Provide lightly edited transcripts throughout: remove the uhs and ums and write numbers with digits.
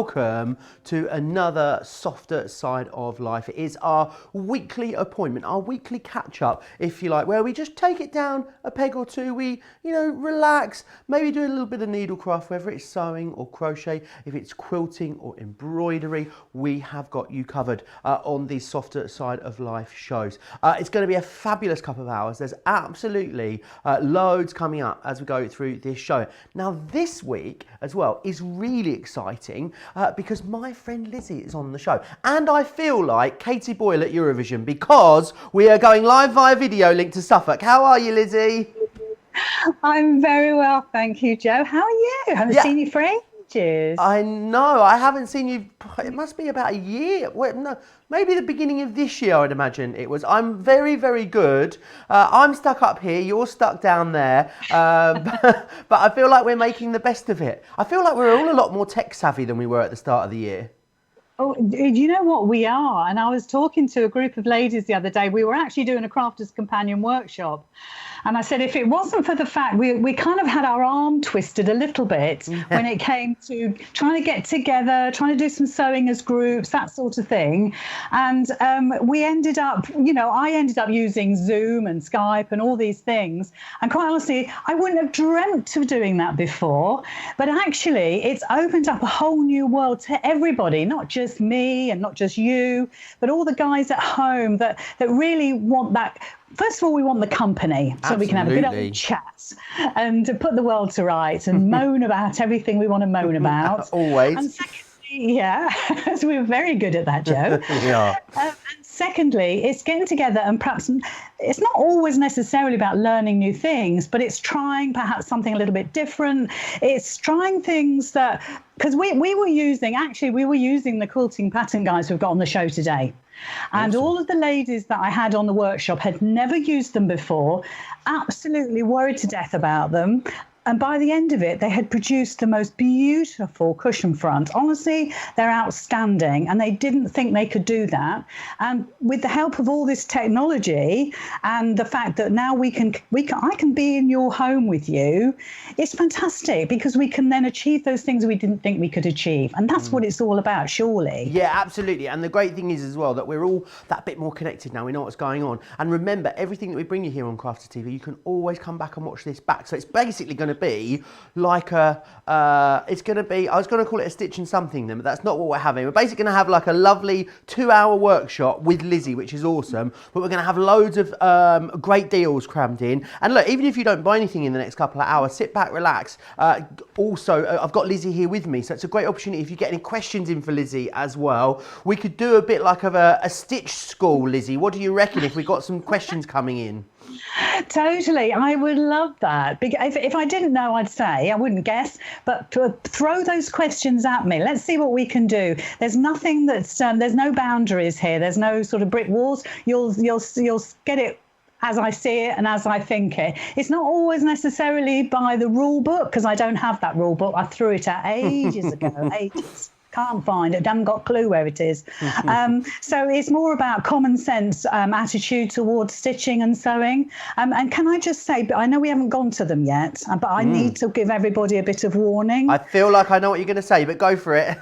welcome to another Softer Side of Life. It is our weekly appointment, our weekly catch-up, if you like, where we just take it down a peg or two. We, relax, maybe do a little bit of needlecraft, whether it's sewing or crochet, if it's quilting or embroidery, we have got you covered on these Softer Side of Life shows. It's going to be a fabulous couple of hours. There's absolutely loads coming up as we go through this show. Now, this week as well is really exciting because my friend Lizzy is on the show, and I feel like Katie Boyle at Eurovision because we are going live via video link to Suffolk. How are you, Lizzy? I'm very well, thank you, Joe. How are you? I haven't seen you for ages. I know, I haven't seen you, it must be about a year. Well, no, maybe the beginning of this year, I'd imagine it was. I'm very, very good. I'm stuck up here, you're stuck down there. But I feel like we're making the best of it. I feel like we're all a lot more tech savvy than we were at the start of the year. Oh, you know what, we are. And I was talking to a group of ladies the other day. We were actually doing a Crafters Companion workshop. And I said, if it wasn't for the fact we kind of had our arm twisted a little bit when it came to trying to get together, trying to do some sewing as groups, that sort of thing. And we ended up, I ended up using Zoom and Skype and all these things. And quite honestly, I wouldn't have dreamt of doing that before. But actually, it's opened up a whole new world to everybody, not just me and not just you, but all the guys at home that really want that. First of all, we want the company, so we can have a good old chat and to put the world to rights and moan about everything we want to moan about. Always. And secondly, so we're very good at that, Joe. Yeah. And secondly, it's getting together and perhaps it's not always necessarily about learning new things, but it's trying perhaps something a little bit different. It's trying things that, because we were using the quilting pattern guides we've got on the show today. And awesome. All of the ladies that I had on the workshop had never used them before, absolutely worried to death about them. And by the end of it, they had produced the most beautiful cushion front. Honestly, they're outstanding. And they didn't think they could do that. And with the help of all this technology and the fact that now I can be in your home with you, it's fantastic because we can then achieve those things we didn't think we could achieve. And that's what it's all about, surely. Yeah, absolutely. And the great thing is as well that we're all that bit more connected now. We know what's going on. And remember, everything that we bring you here on Crafters TV, you can always come back and watch this back. So it's basically going to be like I was going to call it a stitch and something then, but that's not what we're having. We're basically going to have like a lovely 2-hour workshop with Lizzy, which is awesome, but we're going to have loads of great deals crammed in. And look, even if you don't buy anything in the next couple of hours, sit back, relax. Also, I've got Lizzy here with me, so it's a great opportunity if you get any questions in for Lizzy as well. We could do a bit like of a stitch school, Lizzy. What do you reckon if we got some questions coming in? Totally, I would love that. If I didn't know, I'd say I wouldn't guess, but throw those questions at me. Let's see what we can do. There's nothing that's there's no boundaries here. There's no sort of brick walls. You'll get it as I see it and as I think it. It's not always necessarily by the rule book because I don't have that rule book. I threw it out ages ago. Ages. Can't find it, haven't got a clue where it is. So it's more about common sense attitude towards stitching and sewing. And can I just say, I know we haven't gone to them yet, but I need to give everybody a bit of warning. I feel like I know what you're going to say, but go for it.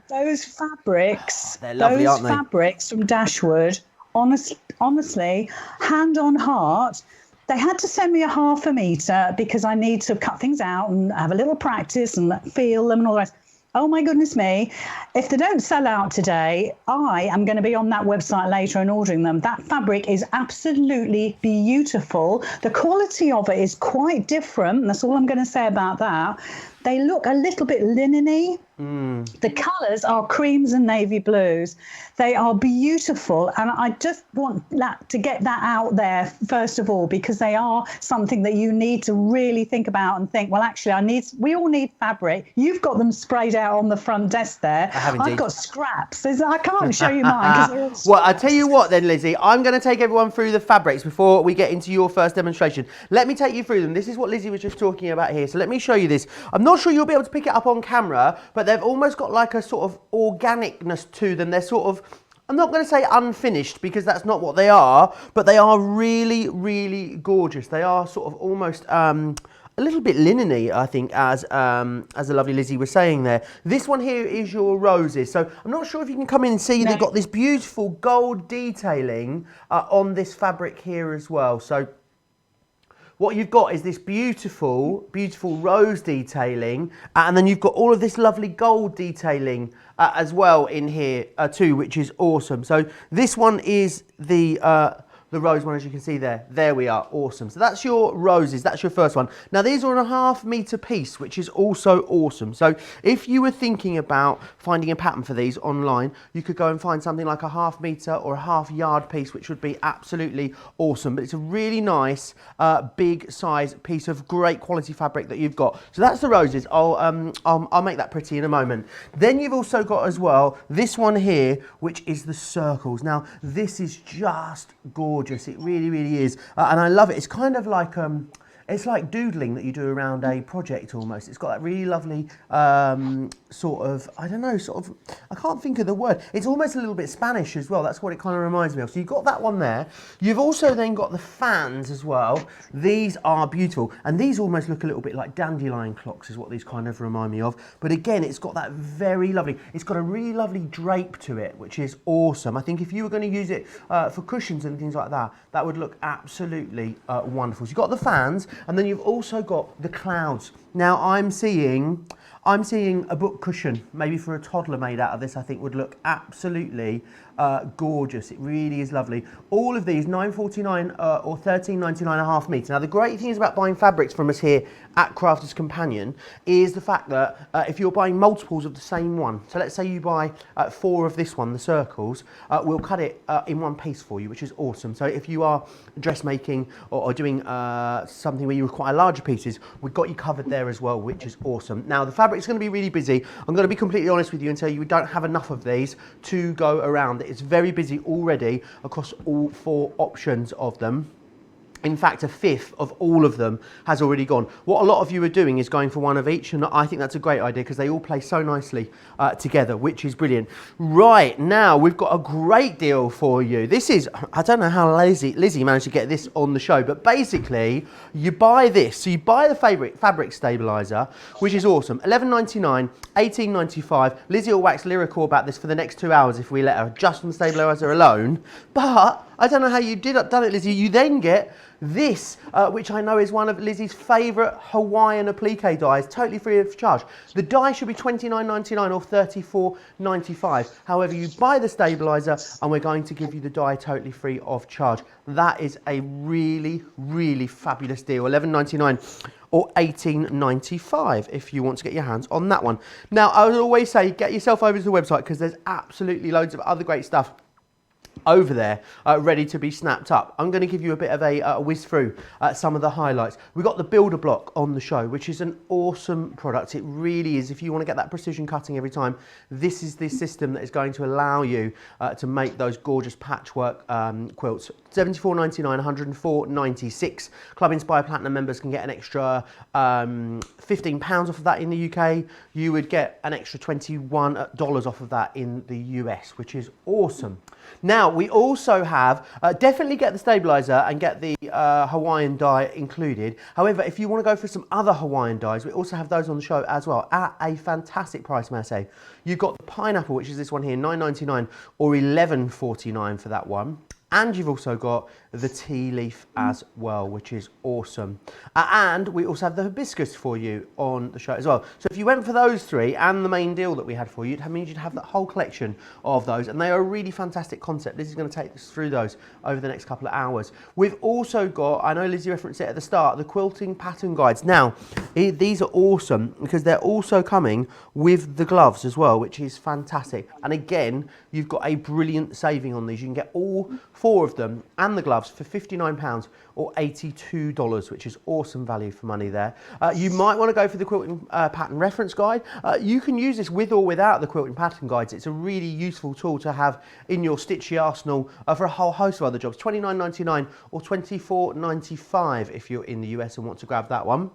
Those fabrics, they're lovely, aren't they? Fabrics from Dashwood, honestly, hand on heart, they had to send me a 1/2 metre because I need to cut things out and have a little practice and feel them and all the rest. Oh, my goodness me. If they don't sell out today, I am going to be on that website later and ordering them. That fabric is absolutely beautiful. The quality of it is quite different. That's all I'm going to say about that. They look a little bit linen-y. The colours are creams and navy blues. They are beautiful, and I just want to get that out there first of all, because they are something that you need to really think about and think, well, actually, we all need fabric. You've got them sprayed out on the front desk there. I have indeed. I've got scraps. I can't show you mine. Well, I tell you what then, Lizzy, I'm going to take everyone through the fabrics before we get into your first demonstration. Let me take you through them. This is what Lizzy was just talking about here. So let me show you this. I'm not sure you'll be able to pick it up on camera, but they've almost got like a sort of organicness to them. They're sort of, I'm not going to say unfinished because that's not what they are, but they are really, really gorgeous. They are sort of almost a little bit linen-y, I think, as the lovely Lizzie was saying there. This one here is your roses. So I'm not sure if you can come in and see, they've got this beautiful gold detailing on this fabric here as well. So what you've got is this beautiful, beautiful rose detailing, and then you've got all of this lovely gold detailing as well in here too, which is awesome. So this one is the rose one, as you can see there. There we are, awesome. So that's your roses, that's your first one. Now these are on a 1/2 meter piece, which is also awesome. So if you were thinking about finding a pattern for these online, you could go and find something like a 1/2 meter or a 1/2 yard piece, which would be absolutely awesome. But it's a really nice, big size piece of great quality fabric that you've got. So that's the roses. I'll make that pretty in a moment. Then you've also got as well this one here, which is the circles. Now this is just gorgeous. It really, really is, and I love it. It's kind of like it's like doodling that you do around a project almost. It's got that really lovely sort of, I don't know, sort of, I can't think of the word. It's almost a little bit Spanish as well. That's what it kind of reminds me of. So you've got that one there. You've also then got the fans as well. These are beautiful, and these almost look a little bit like dandelion clocks is what these kind of remind me of. But again, it's got that very lovely, it's got a really lovely drape to it, which is awesome. I think if you were going to use it for cushions and things like that, that would look absolutely wonderful. So you've got the fans, and then you've also got the clouds. Now I'm seeing a book cushion, maybe for a toddler made out of this, I think would look absolutely gorgeous. It really is lovely. All of these, $9.49 or $13.99 a 1/2 meter. Now the great thing is about buying fabrics from us here at Crafter's Companion is the fact that if you're buying multiples of the same one, so let's say you buy 4 of this one, the circles, we'll cut it in one piece for you, which is awesome. So if you are dressmaking or doing something where you require larger pieces, we've got you covered there as well, which is awesome. Now the fabric's going to be really busy. I'm going to be completely honest with you and tell you we don't have enough of these to go around. It's very busy already across all 4 options of them. In fact, a 1/5 of all of them has already gone. What a lot of you are doing is going for one of each, and I think that's a great idea because they all play so nicely together, which is brilliant. Right, now we've got a great deal for you. This is, I don't know how Lizzie managed to get this on the show, but basically you buy this. So you buy the fabric stabilizer, which is awesome. $11.99, $18.95. Lizzie will wax lyrical about this for the next 2 hours if we let her, just on the stabilizer alone. But I don't know how you done it, Lizzie. You then get this, which I know is one of Lizzie's favourite Hawaiian Applique dyes, totally free of charge. The dye should be $29.99 or $34.95. However, you buy the stabiliser and we're going to give you the dye totally free of charge. That is a really, really fabulous deal. $11.99 or $18.95 if you want to get your hands on that one. Now, I would always say get yourself over to the website because there's absolutely loads of other great stuff over there ready to be snapped up. I'm going to give you a bit of a whiz through some of the highlights. We've got the builder block on the show, which is an awesome product. It really is. If you want to get that precision cutting every time, this is the system that is going to allow you to make those gorgeous patchwork quilts. $74.99, $104.96. Club Inspire Platinum members can get an extra £15 off of that in the UK. You would get an extra $21 off of that in the US, which is awesome. Now, we also have, definitely get the stabilizer and get the Hawaiian dye included. However, if you want to go for some other Hawaiian dyes, we also have those on the show as well at a fantastic price, may I say. You've got the pineapple, which is this one here, $9.99 or $11.49 for that one. And you've also got the tea leaf as well, which is awesome. And we also have the hibiscus for you on the show as well. So if you went for those 3 and the main deal that we had for you, it means you'd have that whole collection of those. And they are a really fantastic concept. Lizzie's going to take us through those over the next couple of hours. We've also got, I know Lizzie referenced it at the start, the quilting pattern guides. Now, these are awesome because they're also coming with the gloves as well, which is fantastic. And again, you've got a brilliant saving on these. You can get all 4 of them and the gloves for £59 or $82, which is awesome value for money there. You might want to go for the quilting pattern reference guide. You can use this with or without the quilting pattern guides. It's a really useful tool to have in your stitchy arsenal for a whole host of other jobs. $29.99 or $24.95 if you're in the US and want to grab that one.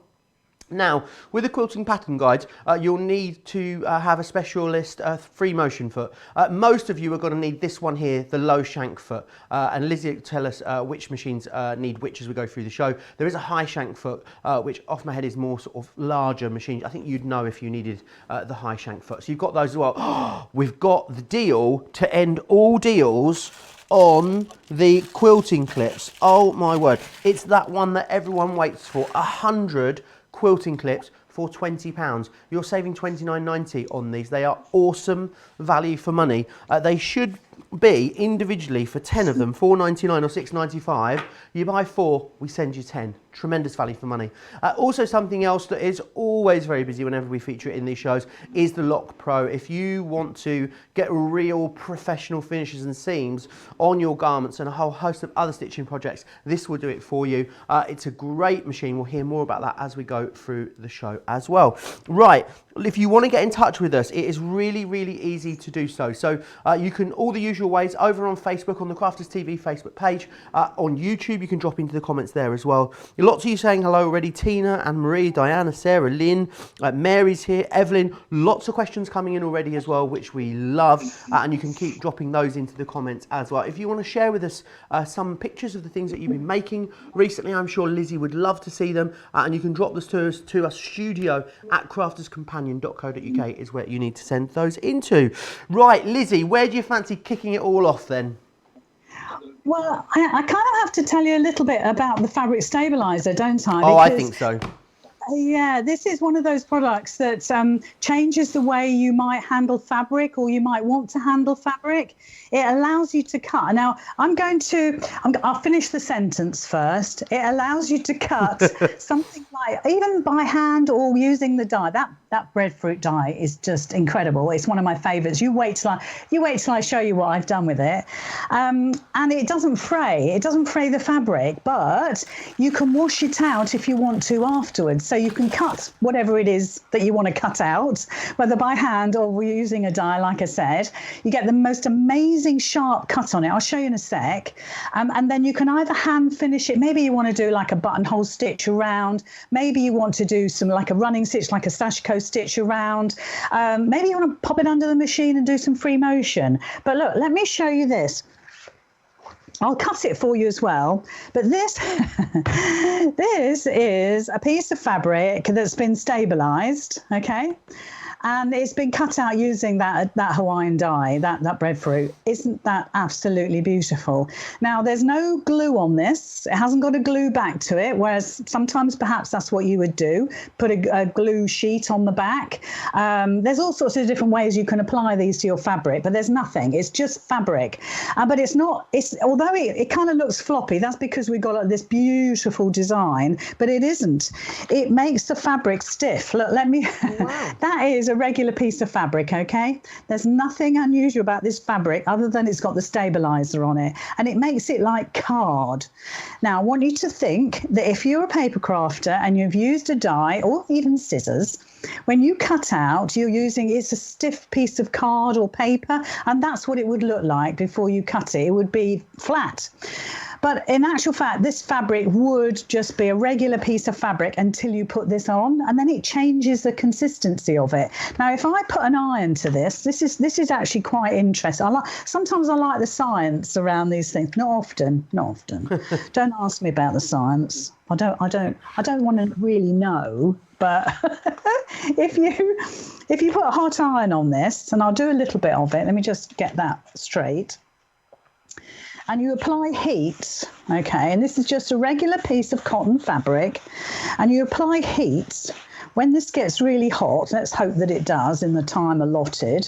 Now, with the quilting pattern guides, you'll need to have a specialist free motion foot. Most of you are going to need this one here, the low shank foot. And Lizzie will tell us which machines need which as we go through the show. There is a high shank foot, which off my head is more sort of larger machines. I think you'd know if you needed the high shank foot. So you've got those as well. We've got the deal to end all deals on the quilting clips. Oh my word. It's that one that everyone waits for. 100 quilting clips for £20. You're saving £29.90 on these. They are awesome value for money. They should be individually for 10 of them, £4.99 or £6.95. You buy 4, we send you 10. Tremendous value for money. Also, something else that is always very busy whenever we feature it in these shows is the Lock Pro. If you want to get real professional finishes and seams on your garments and a whole host of other stitching projects, this will do it for you. It's a great machine. We'll hear more about that as we go through the show as well. Right, if you want to get in touch with us, it is really, really easy to do so. So you can, all the usual ways, over on Facebook, on the Crafters TV Facebook page, on YouTube, you can drop into the comments there as well. Lots of you saying hello already. Tina, Anne-Marie, Diana, Sarah, Lynn, Mary's here, Evelyn. Lots of questions coming in already as well, which we love. And you can keep dropping those into the comments as well. If you want to share with us some pictures of the things that you've been making recently, I'm sure Lizzie would love to see them. And you can drop this to us studio at crafterscompanion.co.uk is where you need to send those into. Right, Lizzie, where do you fancy kicking it all off then? Well, I kind of have to tell you a little bit about the fabric stabilizer, don't I? Oh, I think so. Yeah, this is one of those products that changes the way you might handle fabric, or you might want to handle fabric. It allows you to cut. Now, I'll finish the sentence first. It allows you to cut something like, even by hand or using the die. That breadfruit die is just incredible. It's one of my favorites. You wait till I show you what I've done with it. And it doesn't fray. It doesn't fray the fabric, but you can wash it out if you want to afterwards. So you can cut whatever it is that you want to cut out, whether by hand or using a die, like I said. You get the most amazing sharp cut on it. I'll show you in a sec. And then you can either hand finish it. Maybe you want to do like a buttonhole stitch around. Maybe you want to do some like a running stitch, like a sashiko stitch around. Maybe you want to pop it under the machine and do some free motion. But look, let me show you this. I'll cut it for you as well. But this, this is a piece of fabric that's been stabilized, okay? And it's been cut out using that Hawaiian dye, that breadfruit. Isn't that absolutely beautiful? Now, there's no glue on this. It hasn't got a glue back to it, whereas sometimes perhaps that's what you would do, put a glue sheet on the back. There's all sorts of different ways you can apply these to your fabric, but there's nothing. It's just fabric. But it's not, although it kind of looks floppy, that's because we've got this beautiful design, but it isn't. It makes the fabric stiff. Look, let me, wow. That is a regular piece of fabric, okay? There's nothing unusual about this fabric other than it's got the stabilizer on it, and it makes it like card. Now, I want you to think that if you're a paper crafter and you've used a die or even scissors, when you cut out, it's a stiff piece of card or paper, and that's what it would look like before you cut it. It would be flat. But in actual fact, this fabric would just be a regular piece of fabric until you put this on, and then it changes the consistency of it. Now, if I put an iron to this is actually quite interesting. Sometimes I like the science around these things. Not often. Don't ask me about the science. I don't want to really know. But if you put a hot iron on this, and I'll do a little bit of it. Let me just get that straight. And you apply heat, okay, and this is just a regular piece of cotton fabric, and you apply heat. When this gets really hot, let's hope that it does in the time allotted,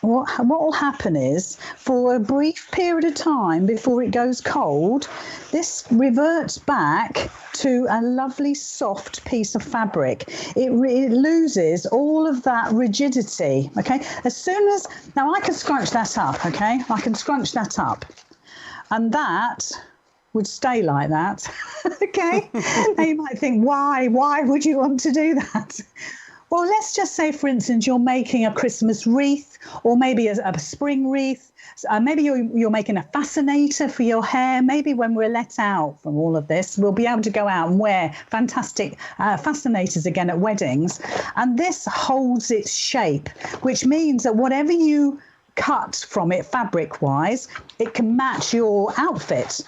what will happen is, for a brief period of time before it goes cold, this reverts back to a lovely soft piece of fabric. It loses all of that rigidity, okay? Now I can scrunch that up, okay? I can scrunch that up, and that would stay like that, okay? Now you might think, why would you want to do that? Well, let's just say, for instance, you're making a Christmas wreath, or maybe a spring wreath. Maybe you're making a fascinator for your hair. Maybe when we're let out from all of this, we'll be able to go out and wear fantastic fascinators again at weddings. And this holds its shape, which means that whatever you cut from it fabric wise, it can match your outfit.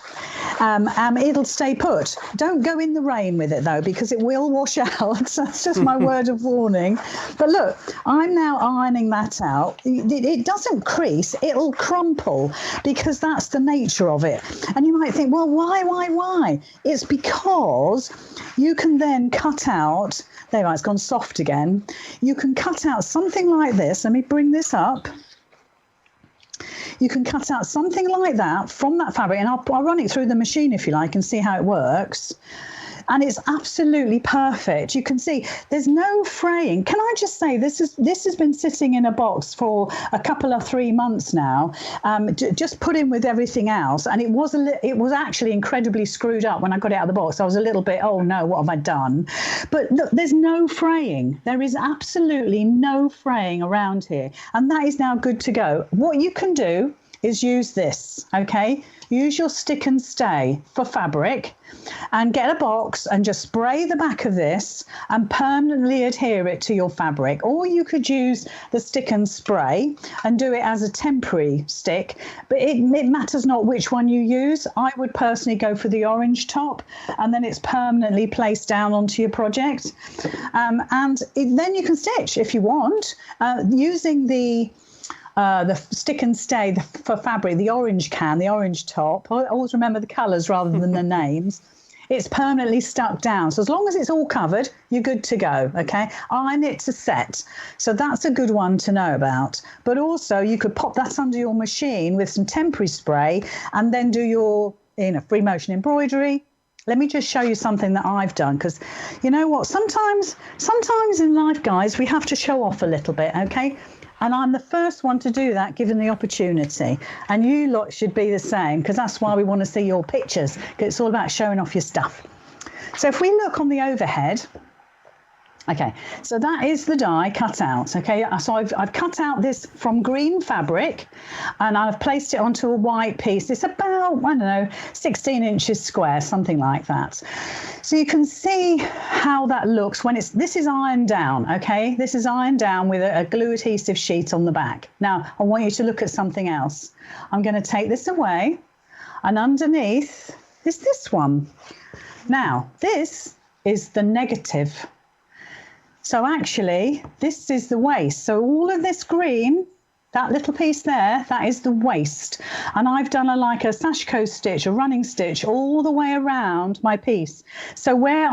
It'll stay put. Don't go in the rain with it though, because it will wash out. So that's just my word of warning. But look, I'm now ironing that out. It doesn't crease, it'll crumple, because that's the nature of it. And you might think, well, why? It's because you can then cut out, there, it's gone soft again. You can cut out something like this. Let me bring this up. You can cut out something like that from that fabric, and I'll run it through the machine if you like and see how it works. And it's absolutely perfect. You can see there's no fraying. Can I just say, this has been sitting in a box for a couple of 3 months now, just put in with everything else, and it was actually incredibly screwed up when I got it out of the box. I was a little bit, oh no, what have I done? But look, there's no fraying. There is absolutely no fraying around here, and that is now good to go. What you can do is use this, okay? Use your stick and stay for fabric, and get a box and just spray the back of this and permanently adhere it to your fabric. Or you could use the stick and spray and do it as a temporary stick, but it matters not which one you use. I would personally go for the orange top, and then it's permanently placed down onto your project. Then you can stitch if you want, using the stick and stay for fabric, the orange top. I always remember the colours rather than the names. It's permanently stuck down. So as long as it's all covered, you're good to go, okay? Iron it to set. So that's a good one to know about. But also you could pop that under your machine with some temporary spray and then do your free motion embroidery. Let me just show you something that I've done, because you know what? Sometimes in life, guys, we have to show off a little bit, okay? And I'm the first one to do that, given the opportunity. And you lot should be the same, because that's why we want to see your pictures, because it's all about showing off your stuff. So if we look on the overhead, okay, so that is the die cut out, okay? So I've cut out this from green fabric, and I've placed it onto a white piece. It's about, I don't know, 16 inches square, something like that. So you can see how that looks when this is ironed down, okay? This is ironed down with a glue adhesive sheet on the back. Now, I want you to look at something else. I'm going to take this away, and underneath is this one. Now, this is the negative. So actually, this is the waist. So all of this green, that little piece there, that is the waist. And I've done like a sashiko stitch, a running stitch, all the way around my piece. So when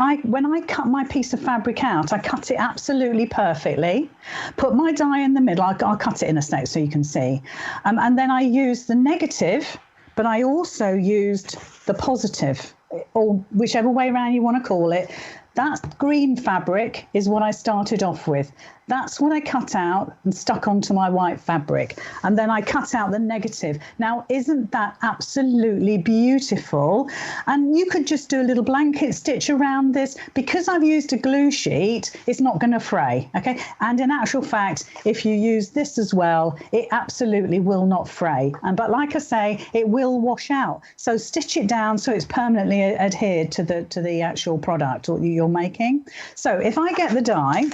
I cut my piece of fabric out, I cut it absolutely perfectly. Put my die in the middle. I'll cut it in a sec so you can see. And then I used the negative, but I also used the positive, or whichever way around you want to call it. That green fabric is what I started off with. That's what I cut out and stuck onto my white fabric. And then I cut out the negative. Now, isn't that absolutely beautiful? And you could just do a little blanket stitch around this. Because I've used a glue sheet, it's not going to fray, okay? And in actual fact, if you use this as well, it absolutely will not fray. But like I say, it will wash out. So stitch it down so it's permanently adhered to the actual product you're making. So if I get the die,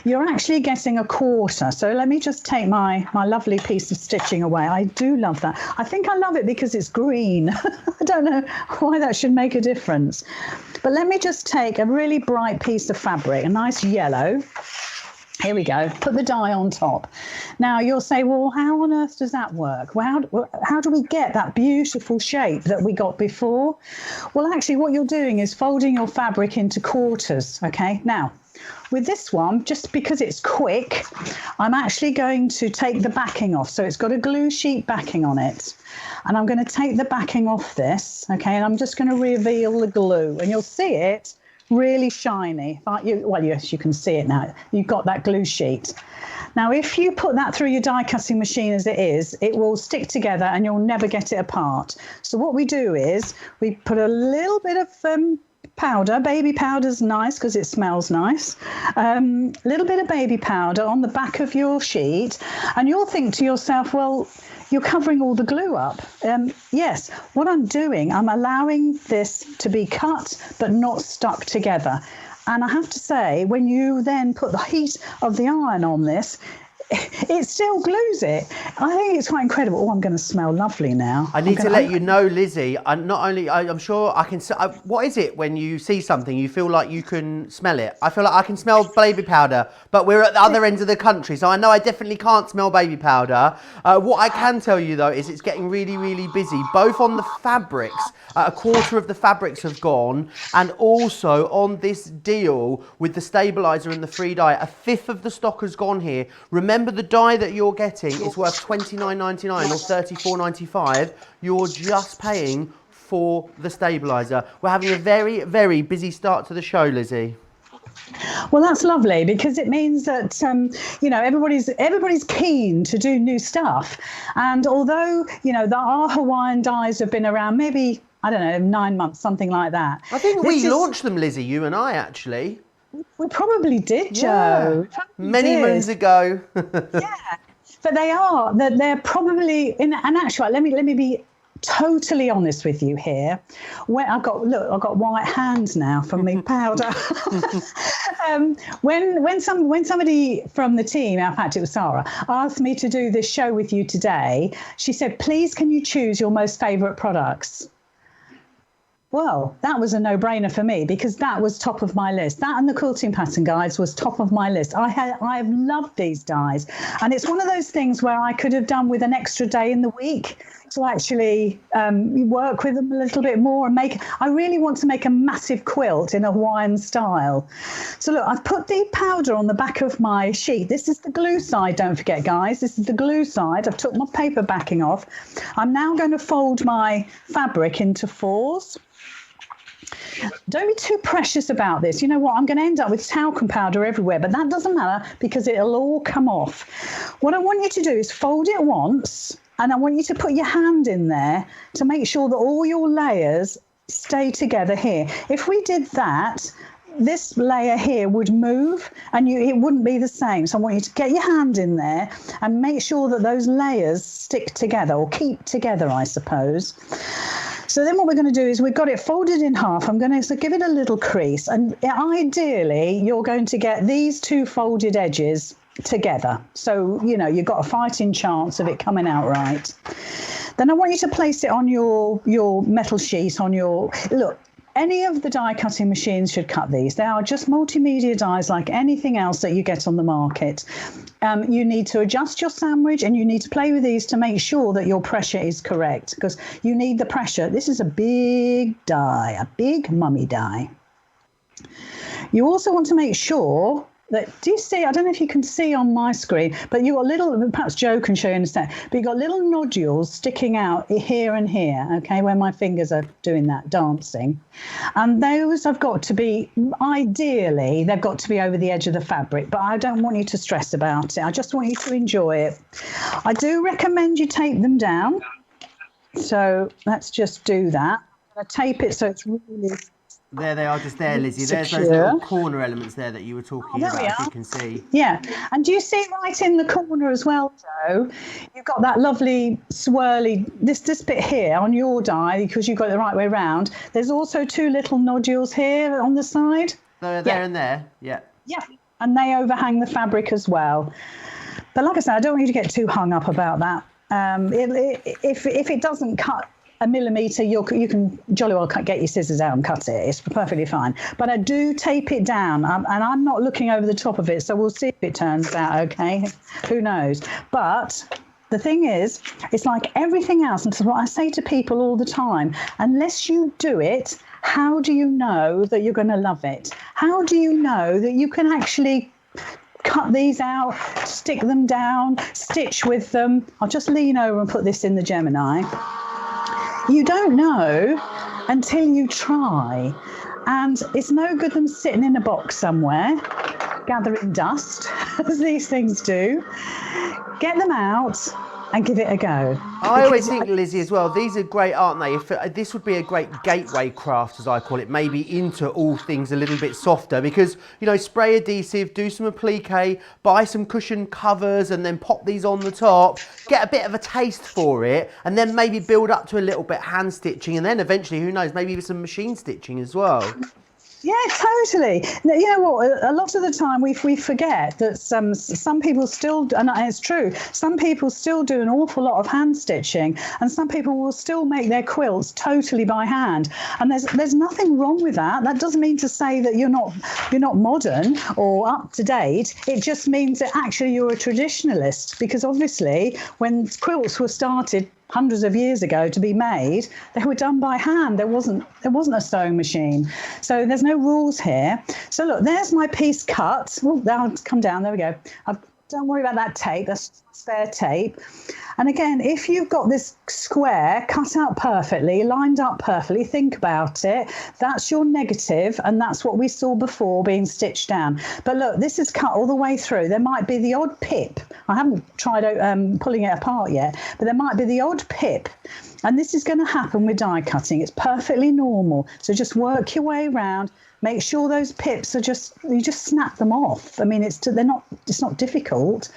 you're actually getting a quarter. So let me just take my lovely piece of stitching away. I do love that. I think I love it because it's green. I don't know why that should make a difference. But let me just take a really bright piece of fabric, a nice yellow. Here we go. Put the die on top. Now you'll say, well, how on earth does that work? Well, how do we get that beautiful shape that we got before? Well, actually, what you're doing is folding your fabric into quarters, okay? Now, with this one, just because it's quick, I'm actually going to take the backing off. So it's got a glue sheet backing on it. And I'm going to take the backing off this, okay? And I'm just going to reveal the glue. And you'll see it really shiny. Well, yes, you can see it now. You've got that glue sheet. Now, if you put that through your die cutting machine as it is, it will stick together and you'll never get it apart. So what we do is we put a little bit of powder. Baby powder's nice because it smells nice. A little bit of baby powder on the back of your sheet, and you'll think to yourself, well, you're covering all the glue up. Yes, what I'm doing, I'm allowing this to be cut but not stuck together. And I have to say, when you then put the heat of the iron on this, it still glues it. I think it's quite incredible. Oh, I'm going to smell lovely now. I need to let you know, Lizzy, I'm sure I can, what is it when you see something, you feel like you can smell it? I feel like I can smell baby powder, but we're at the other end of the country, so I know I definitely can't smell baby powder. What I can tell you though is it's getting really, really busy, both on the fabrics. A quarter of the fabrics have gone, and also on this deal with the stabilizer and the free dye, a fifth of the stock has gone here. Remember, the dye that you're getting is worth $29.99 or $34.95. You're just paying for the stabilizer. We're having a very, very busy start to the show, Lizzy. Well, that's lovely, because it means that everybody's keen to do new stuff. And although our Hawaiian dyes have been around, maybe, I don't know, 9 months, something like that. I think we launched them, Lizzy, you and I actually. We probably did, Joe. Yeah. Many moons ago. Yeah, but they're probably in actual. Let me be totally honest with you here. I've got white hands now from my powder. When somebody from the team, in fact it was Sarah, asked me to do this show with you today, she said, please can you choose your most favourite products? Well, that was a no-brainer for me, because that was top of my list. That and the quilting pattern guides was top of my list. I've loved these dyes, and it's one of those things where I could have done with an extra day in the week to actually work with them a little bit more and I really want to make a massive quilt in a Hawaiian style. So look, I've put the powder on the back of my sheet. This is the glue side, don't forget, guys. This is the glue side. I've took my paper backing off. I'm now going to fold my fabric into fours. Don't be too precious about this. You know what? I'm going to end up with talcum powder everywhere, but that doesn't matter because it'll all come off. What I want you to do is fold it once, and I want you to put your hand in there to make sure that all your layers stay together here. If we did that, this layer here would move and it wouldn't be the same. So I want you to get your hand in there and make sure that those layers stick together, or keep together, I suppose. So then what we're going to do is we've got it folded in half. I'm going to give it a little crease, and ideally you're going to get these two folded edges together. So, you've got a fighting chance of it coming out right. Then I want you to place it on your metal sheet look, any of the die cutting machines should cut these. They are just multimedia dies like anything else that you get on the market. You need to adjust your sandwich, and you need to play with these to make sure that your pressure is correct, because you need the pressure. This is a big die, a big mummy die. You also want to make sure that, do you see, I don't know if you can see on my screen, but you've got little, perhaps Joe can show you instead, but you've got little nodules sticking out here and here, okay, where my fingers are doing that dancing. And those have got to be, ideally, they've got to be over the edge of the fabric, but I don't want you to stress about it. I just want you to enjoy it. I do recommend you tape them down. So let's just do that. I tape it so it's really... There they are, just there, Lizzy. Secure. There's those little corner elements there that you were talking about, as you can see. Yeah, and do you see right in the corner as well, Joe? You've got that lovely swirly, this bit here on your die, because you've got it the right way around. There's also two little nodules here on the side. There and there, yeah. Yeah, and they overhang the fabric as well. But like I said, I don't want you to get too hung up about that. If it doesn't cut a millimetre, you can jolly well get your scissors out and cut it. It's perfectly fine. But I do tape it down, and I'm not looking over the top of it, so we'll see if it turns out okay. Who knows? But the thing is, it's like everything else, and this is what I say to people all the time, unless you do it, how do you know that you're going to love it? How do you know that you can actually cut these out, stick them down, stitch with them? I'll just lean over and put this in the Gemini. You don't know until you try, and it's no good them sitting in a box somewhere gathering dust, as these things do. Get them out, and give it a go. I always Because think, Lizzie, as well, these are great, aren't they? If this would be a great gateway craft, as I call it, maybe into all things a little bit softer, because, you know, spray adhesive, do some applique, buy some cushion covers, and then pop these on the top, get a bit of a taste for it, and then maybe build up to a little bit hand stitching, and then eventually, who knows, maybe some machine stitching as well. yeah, totally. Now, you know what? A lot of the time we forget that some people still, and it's true, some people still do an awful lot of hand stitching, and some people will still make their quilts totally by hand. And there's nothing wrong with that. That doesn't mean to say that you're not modern or up to date. It just means that actually you're a traditionalist, because obviously when quilts were started hundreds of years ago to be made, they were done by hand. There wasn't a sewing machine. So there's no rules here. So look, there's my piece cut. Oh, that'll come down. There we go. Don't worry about that tape. That's spare tape. And again, if you've got this square cut out perfectly, lined up perfectly, think about it. That's your negative, and that's what we saw before being stitched down. But look, this is cut all the way through. There might be the odd pip. I haven't tried pulling it apart yet, but there might be the odd pip. And this is going to happen with die cutting. It's perfectly normal. So just work your way around. Make sure those pips are you just snap them off. I mean, it's not difficult.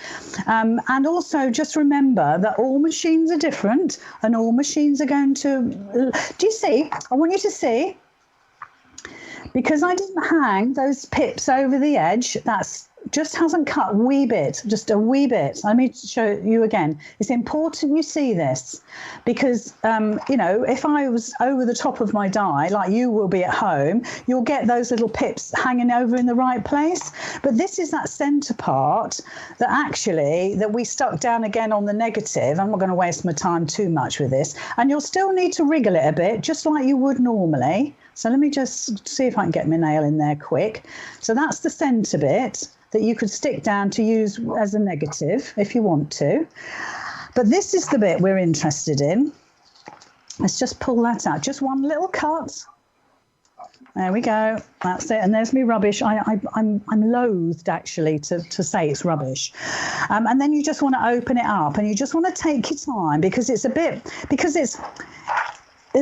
And also just remember that all machines are different, and all machines are going to, do you see? I want you to see, because I didn't hang those pips over the edge, that's just hasn't cut a wee bit, just a wee bit. Let me show you again. It's important you see this, because, you know, if I was over the top of my die, like you will be at home, you'll get those little pips hanging over in the right place. But this is that centre part that we stuck down again on the negative. I'm not going to waste my time too much with this. And you'll still need to wriggle it a bit, just like you would normally. So let me just see if I can get my nail in there quick. So that's the centre bit that you could stick down to use as a negative if you want to. But this is the bit we're interested in. Let's just pull that out. Just one little cut. There we go. That's it. And there's me rubbish. I'm loathed actually to say it's rubbish. And then you just want to open it up, and you just want to take your time, because there's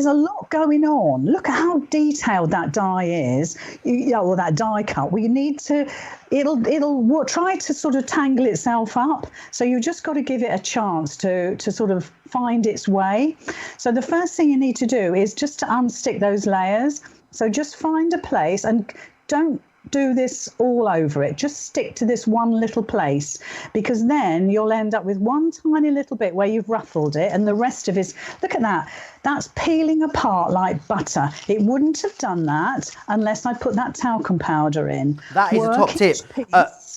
a lot going on. Look at how detailed that die is, or that die cut. We need to, it'll try to sort of tangle itself up. So you just got to give it a chance to sort of find its way. So the first thing you need to do is just to unstick those layers. So just find a place, and don't do this all over it. Just stick to this one little place, because then you'll end up with one tiny little bit where you've ruffled it, and the rest of it, look at that, that's peeling apart like butter. It wouldn't have done that unless I put that talcum powder in. That is a top tip.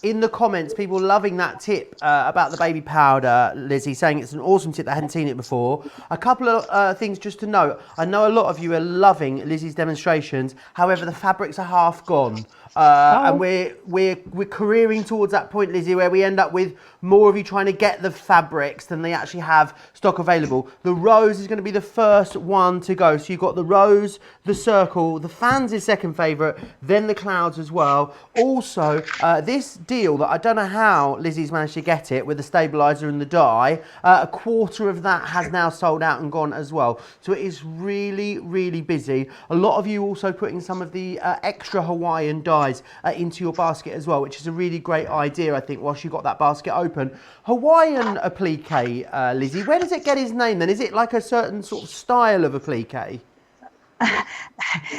In the comments, people loving that tip about the baby powder, Lizzie, saying it's an awesome tip. They hadn't seen it before. A couple of things just to note. I know a lot of you are loving Lizzie's demonstrations. However, the fabrics are half gone. And we're careering towards that point, Lizzie, where we end up with more of you trying to get the fabrics than they actually have stock available. The rose is going to be the first one to go. So you've got the rose, the circle, the fans is second favourite, then the clouds as well. Also, this deal that I don't know how Lizzie's managed to get it with the stabiliser and the die, a quarter of that has now sold out and gone as well. So it is really, really busy. A lot of you also putting some of the extra Hawaiian dyes into your basket as well, which is a really great idea, I think, whilst you've got that basket open. Hawaiian applique, Lizzie, where does it get its name then? Is it like a certain sort of style of applique?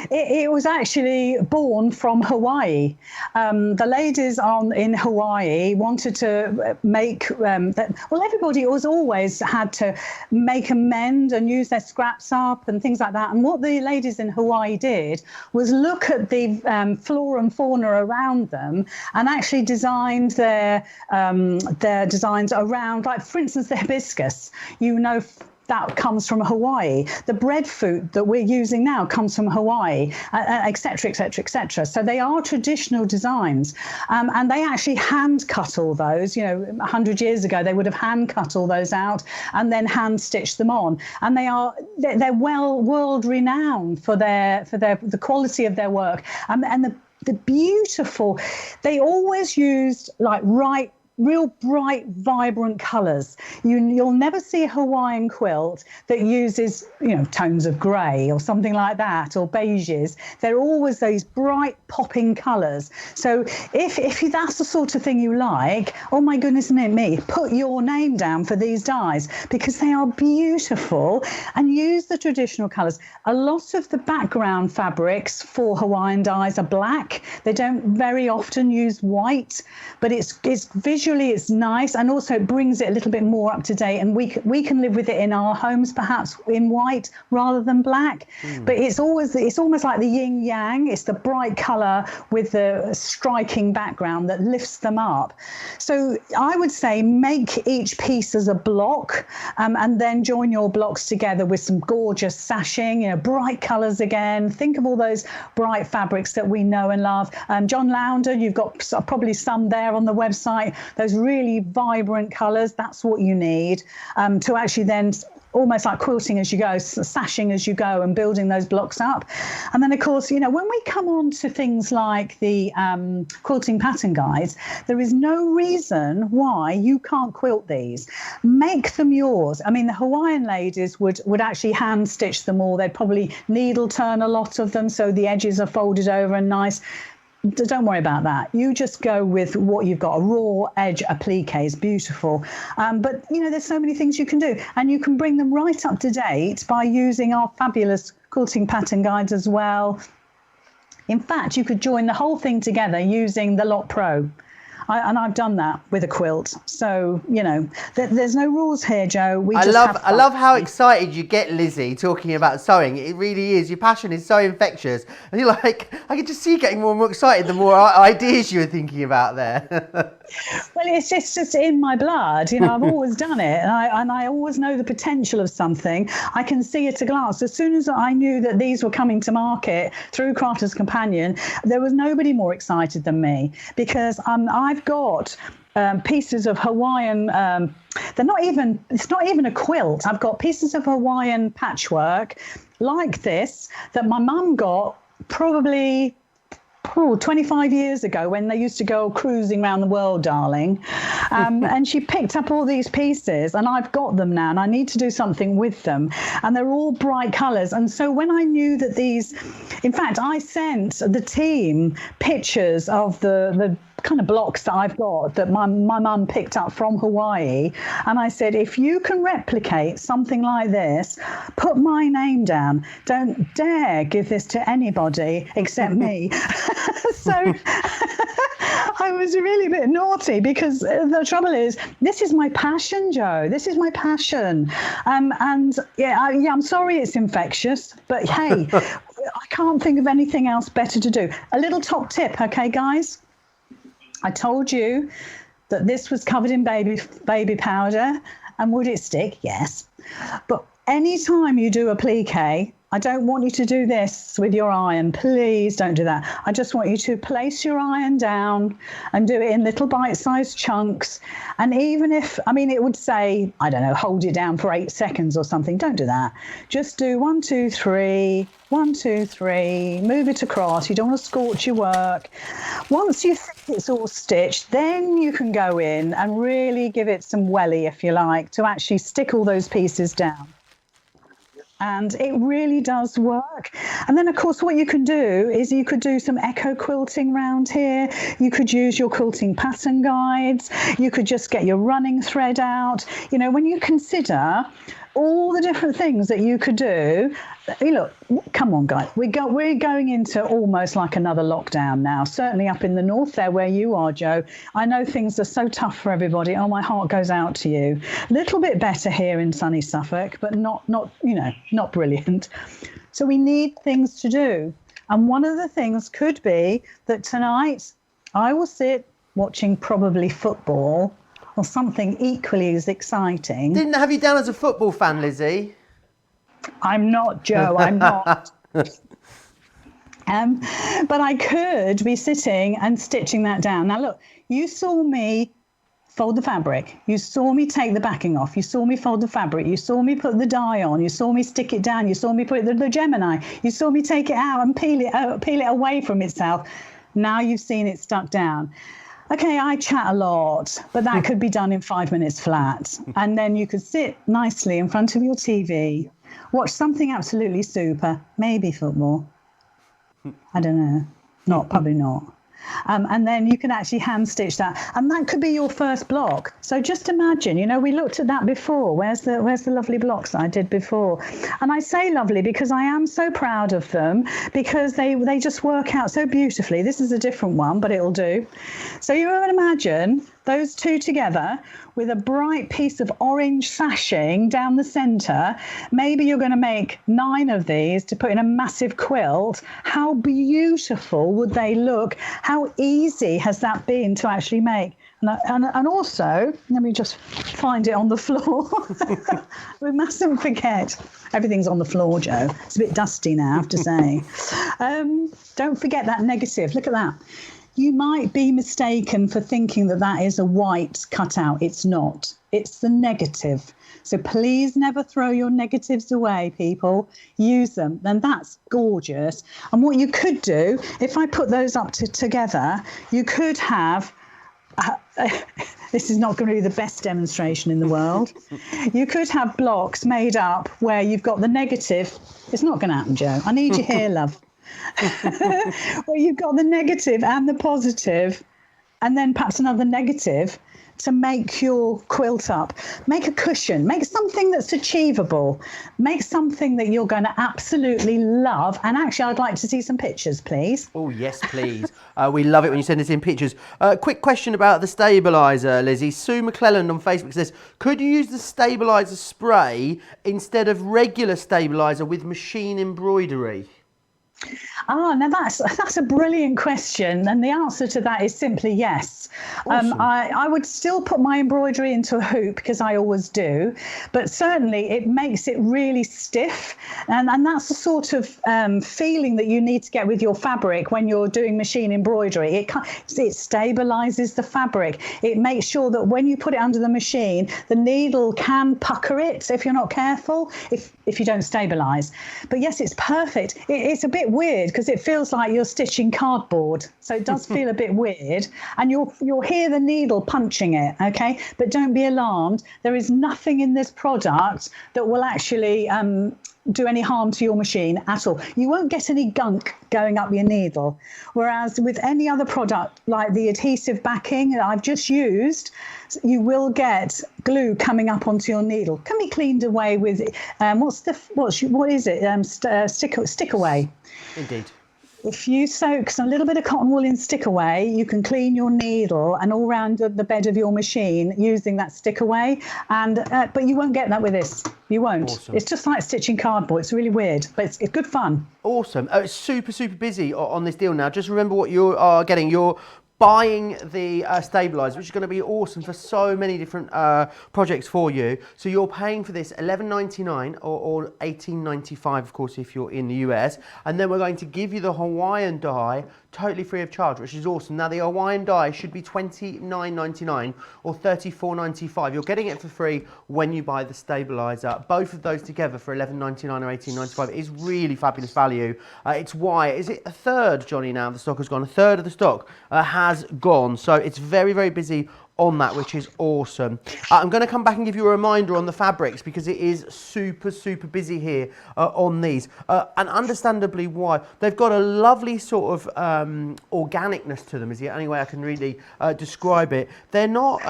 It was actually born from Hawaii. The ladies in Hawaii wanted to make everybody always had to make a mend and use their scraps up and things like that. And what the ladies in Hawaii did was look at the flora and fauna around them and actually designed their designs around, like, for instance, the hibiscus. That comes from Hawaii. The breadfruit that we're using now comes from Hawaii, et cetera, et cetera, et cetera. So they are traditional designs. And they actually hand cut all those. 100 years ago, they would have hand cut all those out and then hand stitched them on. And they're world renowned for the quality of their work. And the beautiful, they always used like right real bright, vibrant colours. You'll never see a Hawaiian quilt that uses, tones of grey or something like that, or beiges. They're always those bright, popping colours. So if that's the sort of thing you like, oh my goodness me, put your name down for these dies, because they are beautiful, and use the traditional colours. A lot of the background fabrics for Hawaiian dies are black. They don't very often use white, but it's visually it's nice, and also it brings it a little bit more up to date, and we can live with it in our homes perhaps in white rather than black. But it's almost like the yin yang. It's the bright color with the striking background that lifts them up. So I would say make each piece as a block, and then join your blocks together with some gorgeous sashing, bright colors again. Think of all those bright fabrics that we know and love. John Lounder, you've got probably some there on the website. Those really vibrant colours, that's what you need to actually then almost like quilting as you go, sashing as you go, and building those blocks up. And then, of course, when we come on to things like the quilting pattern guides, there is no reason why you can't quilt these. Make them yours. I mean, the Hawaiian ladies would actually hand stitch them all. They'd probably needle turn a lot of them so the edges are folded over and nice. Don't worry about that. You just go with what you've got. A raw edge applique is beautiful. But, there's so many things you can do. And you can bring them right up to date by using our fabulous quilting pattern guides as well. In fact, you could join the whole thing together using the Lock Pro. And I've done that with a quilt. So, there's no rules here, Joe. I love how excited you get, Lizzy, talking about sewing. It really is. Your passion is so infectious. And you're like, I can just see you getting more and more excited the more ideas you were thinking about there. Well, it's just in my blood. I've always done it. And I always know the potential of something. I can see at a glance. As soon as I knew that these were coming to market through Crafter's Companion, there was nobody more excited than me, because I've got pieces of Hawaiian, it's not even a quilt. I've got pieces of Hawaiian patchwork like this that my mum got probably 25 years ago, when they used to go cruising around the world, darling. And she picked up all these pieces, and I've got them now, and I need to do something with them. And they're all bright colours. And so when I knew that in fact, I sent the team pictures of the kind of blocks that I've got that my mum picked up from Hawaii. And I said, if you can replicate something like this, put my name down. Don't dare give this to anybody except me. So I was really a bit naughty, because the trouble is, this is my passion, Joe. This is my passion. And I'm sorry it's infectious, but hey, I can't think of anything else better to do. A little top tip, okay, guys? I told you that this was covered in baby powder, and would it stick? Yes. But anytime you do applique, I don't want you to do this with your iron. Please don't do that. I just want you to place your iron down and do it in little bite-sized chunks. And even if, it would say, I don't know, hold it down for 8 seconds or something. Don't do that. Just do 1, 2, 3, 1, 2, 3, move it across. You don't want to scorch your work. Once you think it's all stitched, then you can go in and really give it some welly, if you like, to actually stick all those pieces down. And it really does work. And then, of course, what you can do is you could do some echo quilting round here. You could use your quilting pattern guides. You could just get your running thread out. When you consider all the different things that you could do, look, come on, guys. We're going into almost like another lockdown now, certainly up in the north there where you are, Joe. I know things are so tough for everybody. Oh, my heart goes out to you. A little bit better here in sunny Suffolk, but not brilliant. So we need things to do. And one of the things could be that tonight I will sit watching probably football or something equally as exciting. Didn't have you down as a football fan, Lizzy? I'm not, Joe. I'm not. But I could be sitting and stitching that down. Now, look, you saw me fold the fabric. You saw me take the backing off. You saw me fold the fabric. You saw me put the dye on. You saw me stick it down. You saw me put the Gemini. You saw me take it out and peel it away from itself. Now you've seen it stuck down. Okay, I chat a lot, but that could be done in 5 minutes flat. And then you could sit nicely in front of your TV, watch something absolutely super, maybe football. I don't know. Probably not. And then you can actually hand stitch that, and that could be your first block. So just imagine, we looked at that before. Where's the lovely blocks that I did before? And I say lovely because I am so proud of them, because they just work out so beautifully. This is a different one, but it'll do. So you can imagine those two together with a bright piece of orange sashing down the center. Maybe you're going to make 9 of these to put in a massive quilt. How beautiful would they look? How easy has that been to actually make? And also, let me just find it on the floor. We mustn't forget. Everything's on the floor, Joe. It's a bit dusty now, I have to say. Don't forget that negative. Look at that. You might be mistaken for thinking that is a white cutout. It's not. It's the negative. So please never throw your negatives away, people. Use them. And that's gorgeous. And what you could do, if I put those up together, you could have... this is not going to be the best demonstration in the world. You could have blocks made up where you've got the negative. It's not going to happen, Joe. I need you here, love. Well, you've got the negative and the positive, and then perhaps another negative to make your quilt up. Make a cushion, make something that's achievable, make something that you're going to absolutely love. And actually, I'd like to see some pictures, please. Oh, yes, please. We love it when you send us in pictures. Quick question about the stabiliser, Lizzie. Sue McClelland on Facebook says, could you use the stabiliser spray instead of regular stabiliser with machine embroidery? Now that's a brilliant question, and the answer to that is simply yes. Awesome. I would still put my embroidery into a hoop, because I always do, but certainly it makes it really stiff, and that's the sort of feeling that you need to get with your fabric when you're doing machine embroidery. It stabilizes the fabric. It makes sure that when you put it under the machine, the needle can pucker it if you're not careful, if you don't stabilize. But yes, it's perfect. It's a bit weird because it feels like you're stitching cardboard, so it does feel a bit weird, and you'll hear the needle punching it, okay? But don't be alarmed. There is nothing in this product that will actually do any harm to your machine at all. You won't get any gunk going up your needle, whereas with any other product like the adhesive backing that I've just used, you will get glue coming up onto your needle. Can be cleaned away with what is it? Stick away. Indeed. If you soak a little bit of cotton wool in stick away, you can clean your needle and all around the bed of your machine using that stick away. But you won't get that with this. You won't. Awesome. It's just like stitching cardboard. It's really weird, but it's good fun. Awesome. It's super, super busy on this deal now. Just remember what you are getting. You're buying the stabiliser, which is going to be awesome for so many different projects for you. So you're paying for this $11.99 or $18.95, of course, if you're in the US. And then we're going to give you the Hawaiian die totally free of charge, which is awesome. Now the Hawaiian die should be $29.99 or $34.95. You're getting it for free when you buy the stabiliser. Both of those together for $11.99 or $18.95 is really fabulous value. It's why, is it a third, Johnny, now the stock has gone? A third of the stock has gone. So it's very, very busy on that, which is awesome. I'm going to come back and give you a reminder on the fabrics because it is super, super busy here on these. And understandably why. They've got a lovely sort of organicness to them, is the only way I can really describe it. They're not...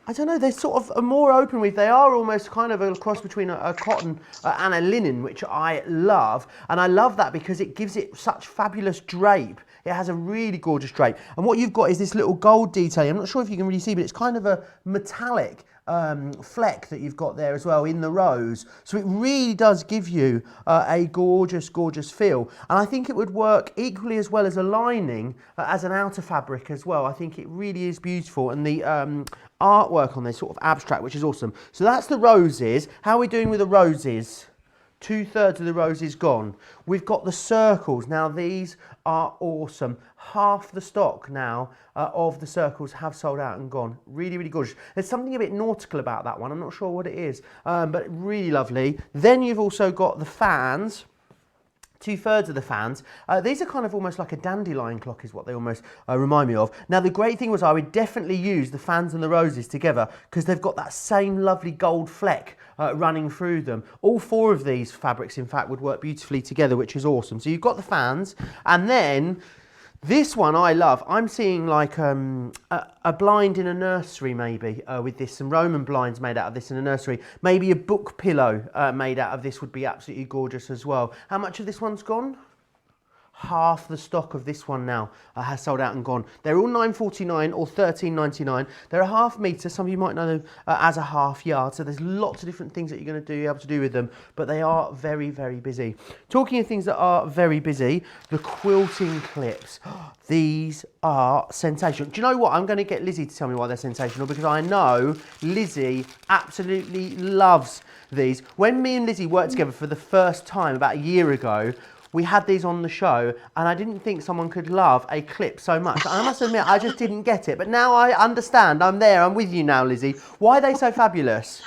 I don't know, they're sort of more open with, they are almost kind of a cross between a cotton and a linen, which I love. And I love that because it gives it such fabulous drape. It has a really gorgeous drape. And what you've got is this little gold detailing. I'm not sure if you can really see, but it's kind of a metallic fleck that you've got there as well in the rows. So it really does give you a gorgeous, gorgeous feel. And I think it would work equally as well as a lining as an outer fabric as well. I think it really is beautiful. And the artwork on this sort of abstract, which is awesome. So that's the roses. How are we doing with the roses? 2/3 of the roses gone. We've got the circles. Now these are awesome. Half the stock now of the circles have sold out and gone. Really, really gorgeous. There's something a bit nautical about that one. I'm not sure what it is, but really lovely. Then you've also got the fans. 2/3 of the fans. These are kind of almost like a dandelion clock is what they almost remind me of. Now the great thing was I would definitely use the fans and the roses together because they've got that same lovely gold fleck running through them. All 4 of these fabrics in fact would work beautifully together, which is awesome. So you've got the fans, and then this one I love. I'm seeing like a blind in a nursery maybe with this, some Roman blinds made out of this in a nursery. Maybe a book pillow made out of this would be absolutely gorgeous as well. How much of this one's gone? Half the stock of this one now has sold out and gone. They're all $9.49 or $13.99. They're a half metre. Some of you might know them as a half yard. So there's lots of different things that you're going to be able to do with them, but they are very, very busy. Talking of things that are very busy, the quilting clips. These are sensational. Do you know what? I'm going to get Lizzy to tell me why they're sensational, because I know Lizzy absolutely loves these. When me and Lizzy worked together for the first time about a year ago, we had these on the show, and I didn't think someone could love a clip so much. I must admit, I just didn't get it. But now I understand. I'm there. I'm with you now, Lizzy. Why are they so fabulous?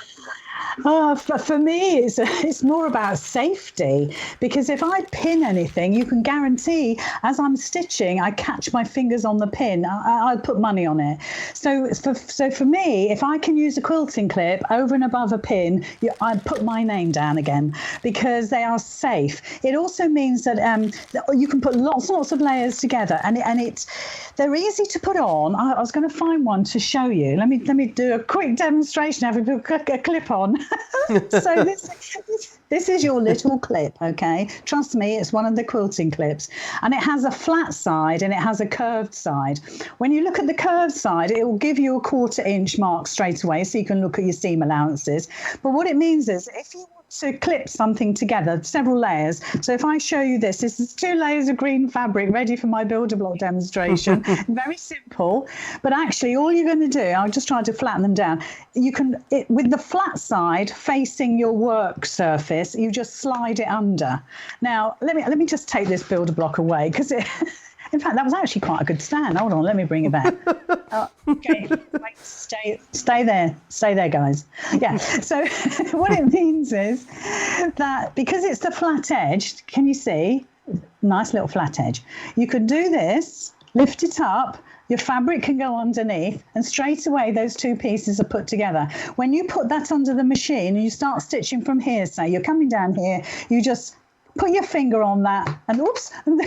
For me, it's more about safety, because if I pin anything, you can guarantee as I'm stitching, I catch my fingers on the pin. I put money on it. So for me, if I can use a quilting clip over and above a pin, I put my name down again, because they are safe. It also means that you can put lots and lots of layers together, and they're easy to put on. I was going to find one to show you. Let me do a quick demonstration. Have a clip on. So this is your little clip, okay? Trust me, it's one of the quilting clips, and it has a flat side and it has a curved side. When you look at the curved side, it will give you a 1/4 inch mark straight away, so you can look at your seam allowances. But what it means is, if you to clip something together, several layers. So if I show you this is 2 layers of green fabric ready for my builder block demonstration. Very simple, but actually all you're going to do, I'll just try to flatten them down. You can, with the flat side facing your work surface, you just slide it under. Now let me just take this builder block away, because it in fact, that was actually quite a good stand. Hold on, let me bring it back. Okay, wait, stay there, guys. Yeah, so what it means is that because it's the flat edge, can you see? Nice little flat edge. You could do this, lift it up, your fabric can go underneath, and straight away those 2 pieces are put together. When you put that under the machine and you start stitching from here, say you're coming down here, you just put your finger on that and oops, and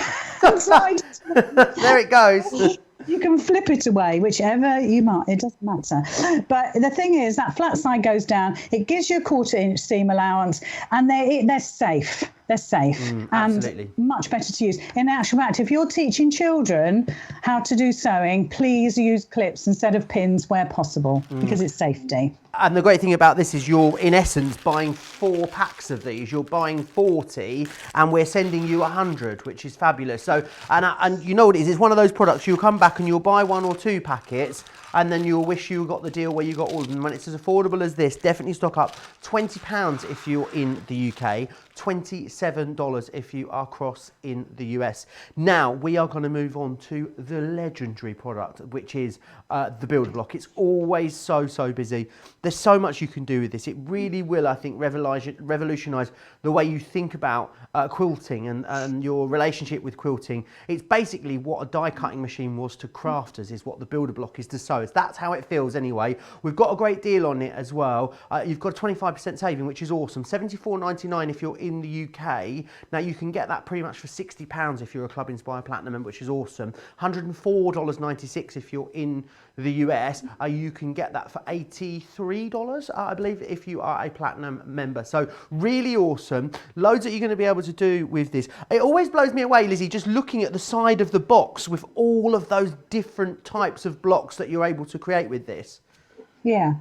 slide. There it goes. You can flip it away, whichever you might, it doesn't matter. But the thing is, that flat side goes down, it gives you a 1/4 inch seam allowance, and they're safe. They're safe and much better to use. In actual fact, if you're teaching children how to do sewing, please use clips instead of pins where possible, because it's safety. And the great thing about this is you're, in essence, buying 4 packs of these. You're buying 40, and we're sending you 100, which is fabulous. So, and you know what it is? It's one of those products you'll come back and you'll buy 1 or 2 packets, and then you'll wish you got the deal where you got all of them. When it's as affordable as this, definitely stock up. £20 if you're in the UK, $27 if you are across in the US. Now we are going to move on to the legendary product, which is the builder block. It's always so busy. There's so much you can do with this. It really will, I think, revolutionize the way you think about quilting and your relationship with quilting. It's basically what a die cutting machine was to crafters, is what the builder block is to sewers. That's how it feels anyway. We've got a great deal on it as well. You've got a 25% saving, which is awesome. $74.99 if you're in the UK. Now you can get that pretty much for £60 if you're a Club Inspire Platinum member, which is awesome. $104.96 if you're in the US. You can get that for $83, I believe, if you are a Platinum member. So really awesome. Loads that you're going to be able to do with this. It always blows me away, Lizzy, just looking at the side of the box with all of those different types of blocks that you're able to create with this. Yeah.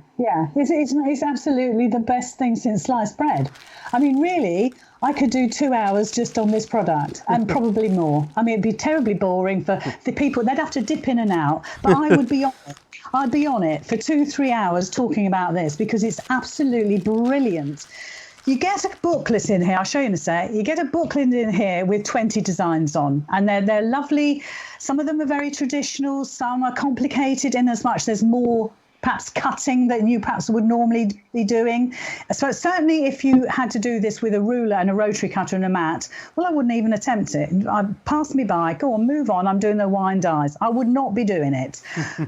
It's absolutely the best thing since sliced bread. I mean, really, I could do 2 hours just on this product, and probably more. I mean, it'd be terribly boring for the people. They'd have to dip in and out, but I would be on it. I'd be on it for 2-3 hours talking about this, because it's absolutely brilliant. You get a booklet in here. I'll show you in a sec. You get a booklet in here with 20 designs on, and they're lovely. Some of them are very traditional. Some are complicated in as much there's more perhaps cutting that you perhaps would normally be doing. So certainly if you had to do this with a ruler and a rotary cutter and a mat, well, I wouldn't even attempt it. I'd pass me by, go on, move on, I'm doing the Hawaiian dies. I would not be doing it.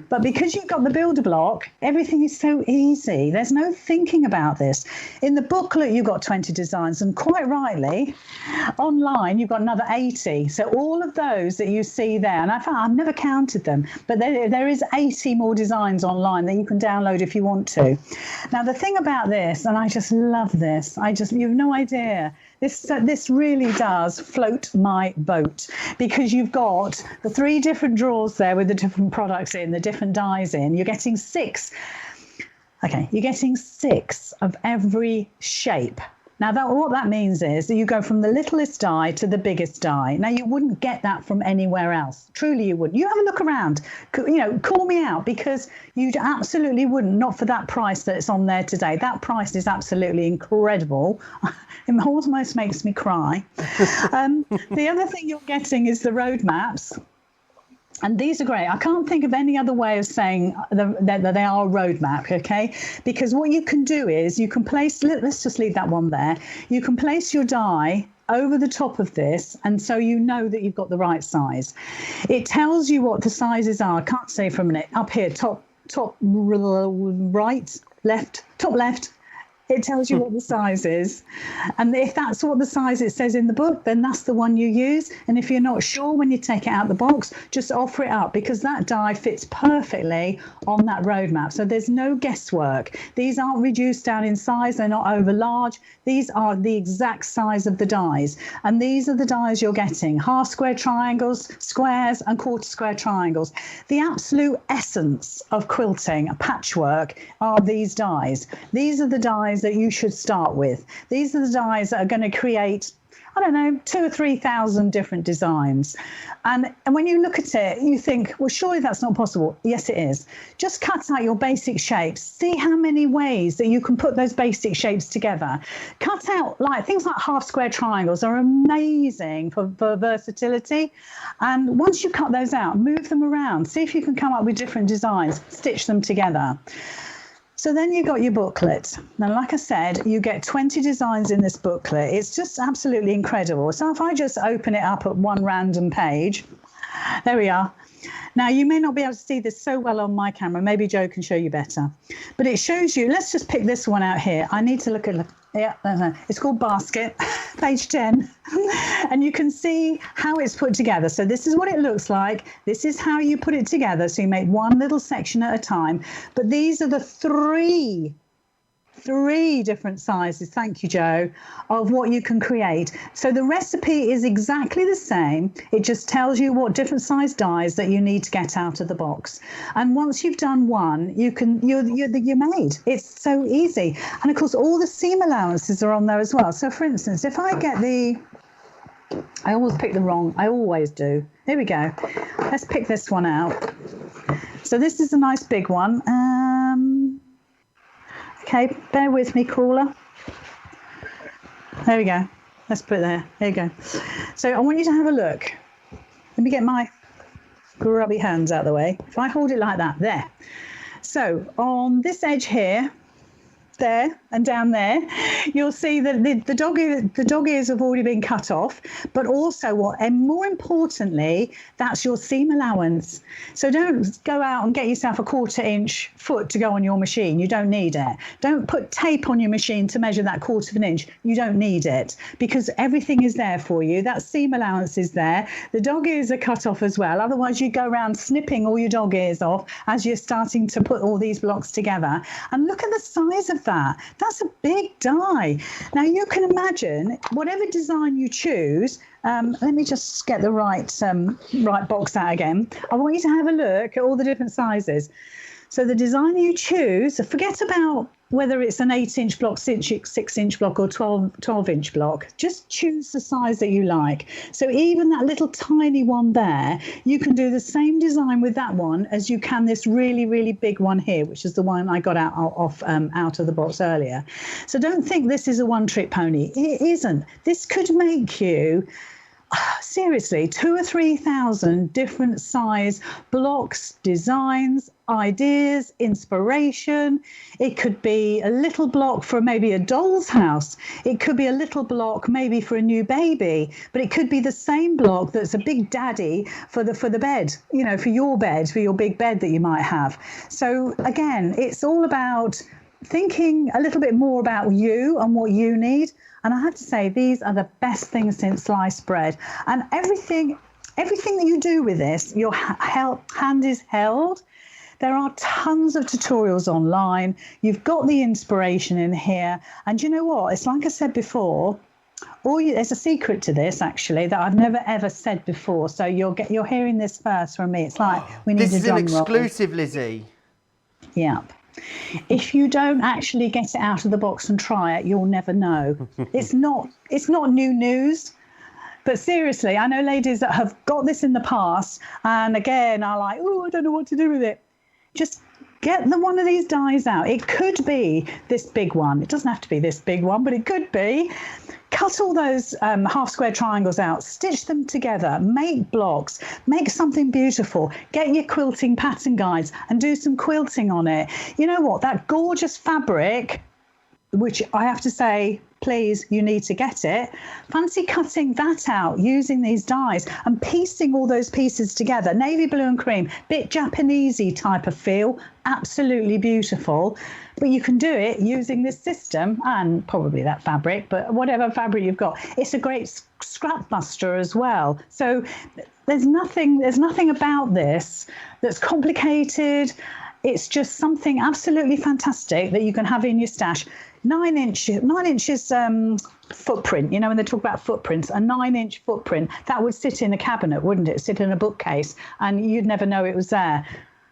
But because you've got the builder block, everything is so easy. There's no thinking about this. In the booklet, you've got 20 designs, and quite rightly, online, you've got another 80. So all of those that you see there, and I've never counted them, but there is 80 more designs online that you can download if you want to. Now, the thing about this, and I just love this, you have no idea, this really does float my boat, because you've got the 3 different drawers there with the different products in, the different dies in. You're getting 6. Okay, you're getting 6 of every shape. Now, what that means is that you go from the littlest die to the biggest die. Now, you wouldn't get that from anywhere else. Truly, you wouldn't. You have a look around. Call me out, because you absolutely wouldn't, not for that price that's on there today. That price is absolutely incredible. It almost makes me cry. The other thing you're getting is the roadmaps. And these are great. I can't think of any other way of saying that they are a roadmap, okay? Because what you can do is you can place, let's just leave that one there. You can place your die over the top of this, and so you know that you've got the right size. It tells you what the sizes are. I can't say for a minute. Up here, top right, left, top left. It tells you what the size is. And if that's what the size it says in the book, then that's the one you use. And if you're not sure when you take it out of the box, just offer it up, because that die fits perfectly on that roadmap. So there's no guesswork. These aren't reduced down in size. They're not over large. These are the exact size of the dies. And these are the dies you're getting: half square triangles, squares, and quarter square triangles. The absolute essence of quilting, a patchwork, are these dies. These are the dies that you should start with. These are the dies that are going to create, I don't know, 2,000 or 3,000 different designs. And when you look at it, you think, well, surely that's not possible. Yes, it is. Just cut out your basic shapes. See how many ways that you can put those basic shapes together. Cut out things like half square triangles are amazing for versatility. And once you cut those out, move them around. See if you can come up with different designs. Stitch them together. So then you got your booklet. Now, like I said, you get 20 designs in this booklet. It's just absolutely incredible. So if I just open it up at one random page, there we are. Now, you may not be able to see this so well on my camera. Maybe Joe can show you better. But it shows you, let's just pick this one out here. I need to look at, it's called Basket, page 10. And you can see how it's put together. So this is what it looks like. This is how you put it together. So you make one little section at a time. But these are the three different sizes, thank you, Joe, of what you can create. So the recipe is exactly the same. It just tells you what different size dies that you need to get out of the box. And once you've done one, you're made. It's so easy. And of course, all the seam allowances are on there as well. So for instance, if I get I always pick the wrong, I always do. Here we go. Let's pick this one out. So this is a nice big one. Okay, bear with me, caller. There we go. Let's put it there. There you go. So I want you to have a look. Let me get my grubby hands out of the way. If I hold it like that, there. So on this edge here, there and down there, you'll see that the dog ears have already been cut off, but also and more importantly, that's your seam allowance. So don't go out and get yourself a 1/4 inch foot to go on your machine. You don't need it. Don't put tape on your machine to measure that 1/4 inch. You don't need it, because everything is there for you. That seam allowance is there. The dog ears are cut off as well. Otherwise, you go around snipping all your dog ears off as you're starting to put all these blocks together. And look at the size of that. That's a big die. Now you can imagine whatever design you choose. Let me just get the right box out again. I want you to have a look at all the different sizes. So the design you choose, forget about whether it's an 8-inch block, 6-inch block, or 12-inch block. Just choose the size that you like. So even that little tiny one there, you can do the same design with that one as you can this really, really big one here, which is the one I got out of the box earlier. So don't think this is a one-trick pony. It isn't. This could make you seriously, 2,000 or 3,000 different size blocks, designs, ideas, inspiration. It could be a little block for maybe a doll's house. It could be a little block maybe for a new baby, but it could be the same block that's a big daddy for the bed, you know, for your bed, for your big bed that you might have. So again, it's all about thinking a little bit more about you and what you need. And I have to say, these are the best things since sliced bread. And everything that you do with this, your hand is held. There are tons of tutorials online. You've got the inspiration in here. And you know what? It's like I said before, there's a secret to this, actually, that I've never, ever said before. So you're hearing this first from me. It's like we need this is a drum an roll. exclusive, Lizzy. Yeah. If you don't actually get it out of the box and try it, you'll never know. It's not new news. But seriously, I know ladies that have got this in the past and again are like, oh, I don't know what to do with it. Just get one of these dies out. It could be this big one. It doesn't have to be this big one, but it could be. Cut all those half square triangles out, stitch them together, make blocks, make something beautiful, get your quilting pattern guides and do some quilting on it. You know what? That gorgeous fabric, which I have to say, please, you need to get it. Fancy cutting that out using these dies and piecing all those pieces together. Navy blue and cream, bit Japanesey type of feel, absolutely beautiful. But you can do it using this system and probably that fabric, but whatever fabric you've got. It's a great scrap buster as well. So there's nothing about this that's complicated. It's just something absolutely fantastic that you can have in your stash. 9 inches footprint, you know, when they talk about footprints, a 9-inch footprint, that would sit in a cabinet, wouldn't it? Sit in a bookcase and you'd never know it was there.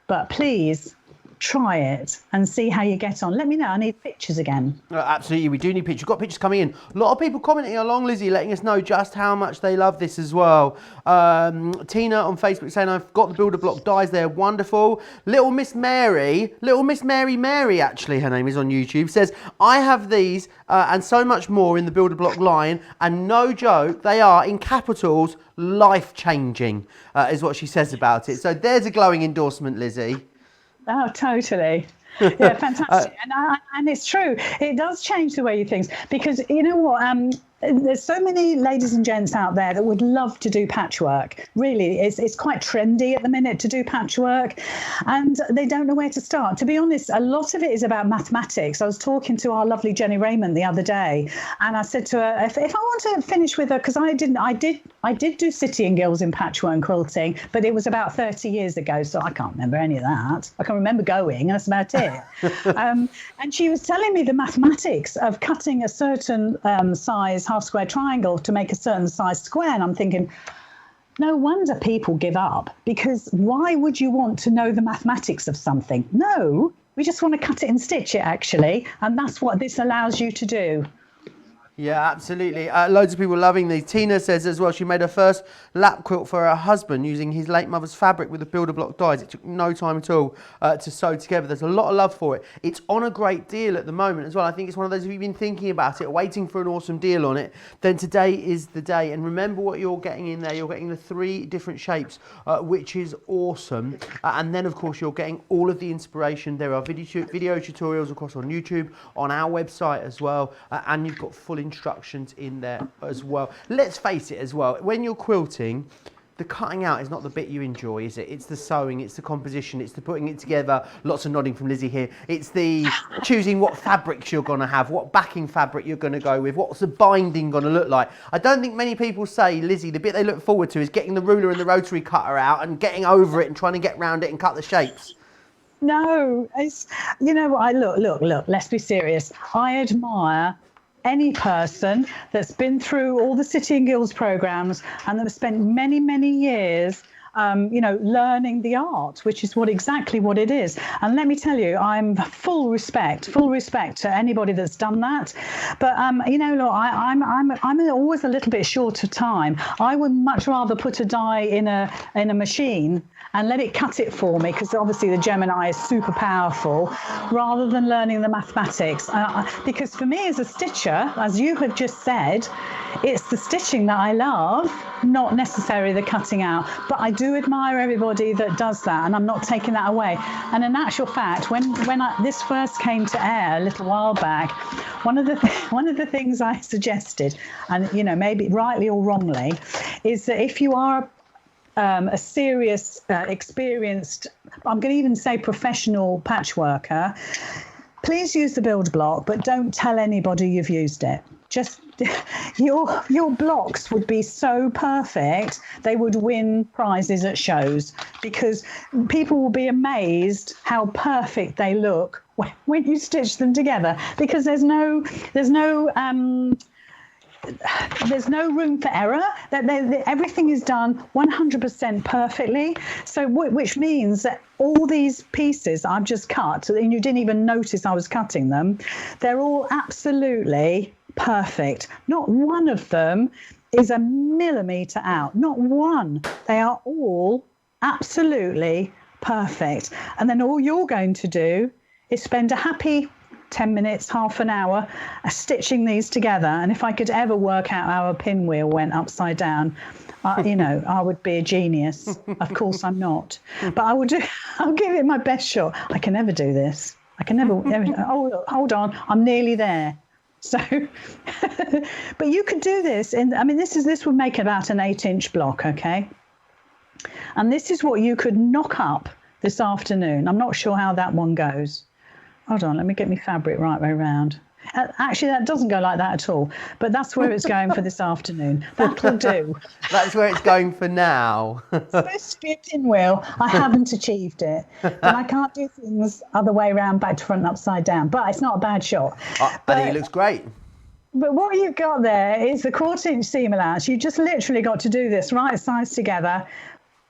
But please try it and see how you get on. Let me know. I need pictures again. Absolutely, we do need pictures. We've got pictures coming in. A lot of people commenting along, Lizzy, letting us know just how much they love this as well. Tina on Facebook saying, I've got the builder block dies there, wonderful. Little Miss Mary actually, her name is on YouTube, says, I have these and so much more in the builder block line, and no joke, they are, in capitals, life-changing, is what she says about it. So there's a glowing endorsement, Lizzy. Oh, totally. Yeah, fantastic. And it's true. It does change the way you think, because you know what? There's so many ladies and gents out there that would love to do patchwork. Really, it's quite trendy at the minute to do patchwork, and they don't know where to start. To be honest, a lot of it is about mathematics. I was talking to our lovely Jenny Raymond the other day, and I said to her, if I want to finish with her, because I did do City and Guilds in patchwork and quilting, but it was about 30 years ago, so I can't remember any of that. I can remember going, and that's about it. And she was telling me the mathematics of cutting a certain size half square triangle to make a certain size square, and I'm thinking, no wonder people give up, because why would you want to know the mathematics of something? No, we just want to cut it and stitch it, actually, and that's what this allows you to do. Yeah, absolutely. Loads of people loving these. Tina says as well, she made her first lap quilt for her husband using his late mother's fabric with the builder block dies. It took no time at all to sew together. There's a lot of love for it. It's on a great deal at the moment as well. I think it's one of those, if you've been thinking about it, waiting for an awesome deal on it, then today is the day. And remember what you're getting in there. You're getting the 3 different shapes, which is awesome. And then, of course, you're getting all of the inspiration. There are video tutorials, of course, on YouTube, on our website as well. And you've got full instructions in there as well. Let's face it as well, when you're quilting, the cutting out is not the bit you enjoy, is it? It's the sewing, it's the composition, it's the putting it together. Lots of nodding from Lizzy here. It's the choosing what fabrics you're going to have, what backing fabric you're going to go with, what's the binding going to look like. I don't think many people say, Lizzy, the bit they look forward to is getting the ruler and the rotary cutter out and getting over it and trying to get round it and cut the shapes. No, it's, you know what, look, let's be serious. I admire any person that's been through all the City and Guilds programs and that have spent many, many years learning the art, which is exactly what it is. And let me tell you, I'm full respect to anybody that's done that. But look, I'm always a little bit short of time. I would much rather put a die in a machine and let it cut it for me, because obviously the Gemini is super powerful, rather than learning the mathematics. Because for me as a stitcher, as you have just said, it's the stitching that I love, not necessarily the cutting out. But I do admire everybody that does that, and I'm not taking that away. And in actual fact, when this first came to air a little while back, one of the things I suggested, and maybe rightly or wrongly, is that if you are a serious, experienced, I'm going to even say professional patchworker, please use the build block, but don't tell anybody you've used it. Just your blocks would be so perfect, they would win prizes at shows, because people will be amazed how perfect they look when you stitch them together, because there's no room for error. Everything is done 100% perfectly. So which means that all these pieces I've just cut, and you didn't even notice I was cutting them, they're all absolutely perfect. Not one of them is a millimetre out. Not one. They are all absolutely perfect. And then all you're going to do is spend a happy 10 minutes, half an hour stitching these together. And if I could ever work out how a pinwheel went upside down, I would be a genius. Of course I'm not, but I'll give it my best shot. I can never do this. I can never oh, hold on, I'm nearly there. So, but you could do this. This would make about an 8-inch block, okay? And this is what you could knock up this afternoon. I'm not sure how that one goes. Hold on, let me get my fabric right way around. Actually, that doesn't go like that at all, but that's where it's going for this afternoon. That'll do. That's where it's going for now. It's supposed to be a pinwheel. I haven't achieved it. But I can't do things other way around, back to front, upside down. But it's not a bad shot. I think it looks great. But what you've got there is the 1/4-inch seam allowance. You just literally got to do this right sides together,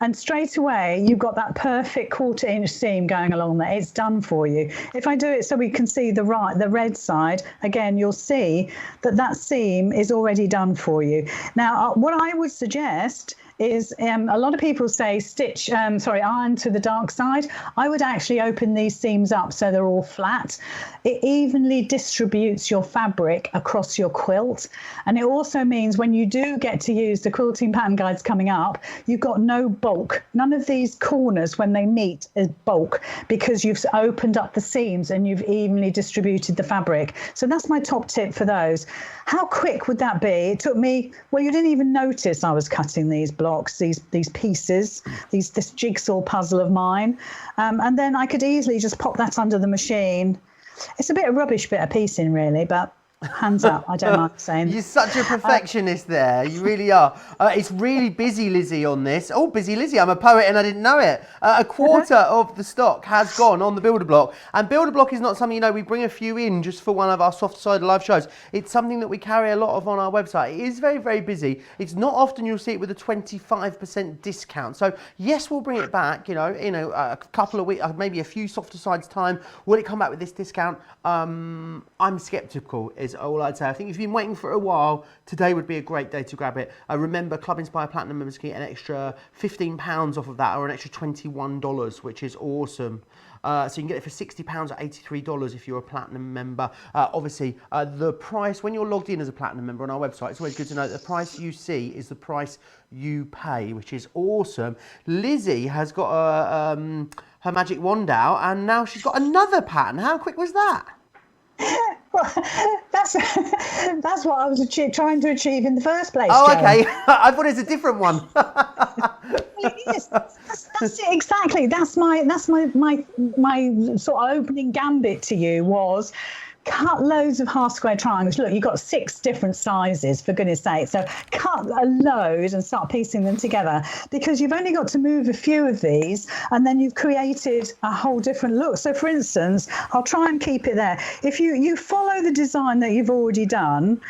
and straight away you've got that perfect 1/4-inch seam going along there. It's done for you. If I do it so we can see the red side, again, you'll see that seam is already done for you. Now, what I would suggest is a lot of people say iron to the dark side. I would actually open these seams up so they're all flat. It evenly distributes your fabric across your quilt. And it also means when you do get to use the quilting pattern guides coming up, you've got no bulk. None of these corners when they meet is bulk, because you've opened up the seams and you've evenly distributed the fabric. So that's my top tip for those. How quick would that be? It took me, you didn't even notice I was cutting these blocks, these pieces, this jigsaw puzzle of mine. And then I could easily just pop that under the machine. It's a bit of rubbish bit of piecing, really, but hands up, I don't mind saying. You're such a perfectionist there. You really are. It's really busy, Lizzy, on this. Oh, busy Lizzy. I'm a poet and I didn't know it. A quarter of the stock has gone on the builder block. And builder block is not something, we bring a few in just for one of our soft side live shows. It's something that we carry a lot of on our website. It is very, very busy. It's not often you'll see it with a 25% discount. So yes, we'll bring it back, a couple of weeks, maybe a few softer sides time. Will it come back with this discount? I'm skeptical, is all I'd say. I think if you've been waiting for a while, today would be a great day to grab it. Remember, Club Inspire Platinum members can get an extra £15 off of that, or an extra $21, which is awesome. So you can get it for £60 or $83 if you're a Platinum member. Obviously, the price, when you're logged in as a Platinum member on our website, it's always good to know that the price you see is the price you pay, which is awesome. Lizzy has got her magic wand out, and now she's got another pattern. How quick was that? Well, that's what I was trying to achieve in the first place. Oh, Joe. okay. I thought it was a different one. It is. That's it, exactly. That's my sort of opening gambit to you was cut loads of half square triangles. Look, you've got 6 different sizes, for goodness sake. So cut a load and start piecing them together, because you've only got to move a few of these and then you've created a whole different look. So for instance, I'll try and keep it there. If you follow the design that you've already done,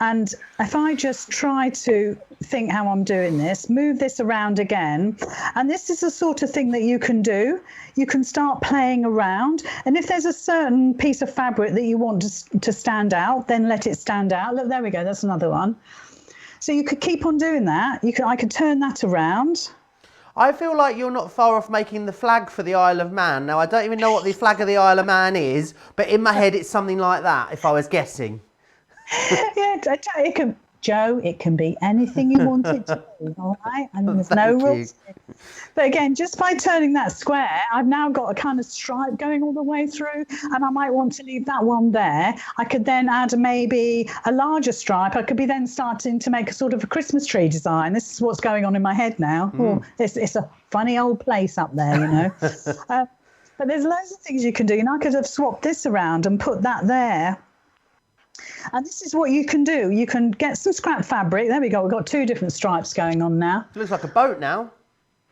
And if I just try to think how I'm doing this, move this around again, and this is the sort of thing that you can do. You can start playing around. And if there's a certain piece of fabric that you want to stand out, then let it stand out. Look, there we go. That's another one. So you could keep on doing that. I could turn that around. I feel like you're not far off making the flag for the Isle of Man. Now, I don't even know what the flag of the Isle of Man is, but in my head it's something like that, if I was guessing. Yeah, it can, Joe, it can be anything you want it to be, all right? And there's no rules. But again, just by turning that square, I've now got a kind of stripe going all the way through, and I might want to leave that one there. I could then add maybe a larger stripe. I could be then starting to make a sort of a Christmas tree design. This is what's going on in my head now. Oh, it's a funny old place up there, you know. But there's loads of things you can do. I could have swapped this around and put that there. And this is what you can do. You can get some scrap fabric. There we go. We've got two different stripes going on now. It looks like a boat now.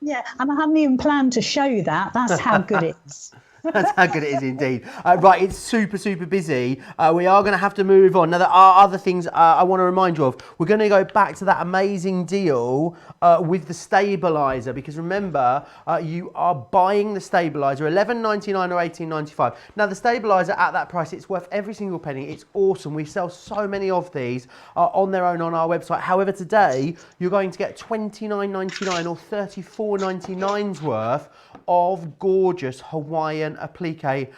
Yeah, and I hadn't even planned to show you that. That's how good it is. That's how good it is indeed. Right, it's super, super busy. We are going to have to move on. Now, there are other things I want to remind you of. We're going to go back to that amazing deal with the stabilizer, because remember, you are buying the stabilizer, $11.99 or $18.95. Now, the stabilizer at that price, it's worth every single penny. It's awesome. We sell so many of these on their own on our website. However, today, you're going to get $29.99 or $34.99's worth of gorgeous Hawaiian Applique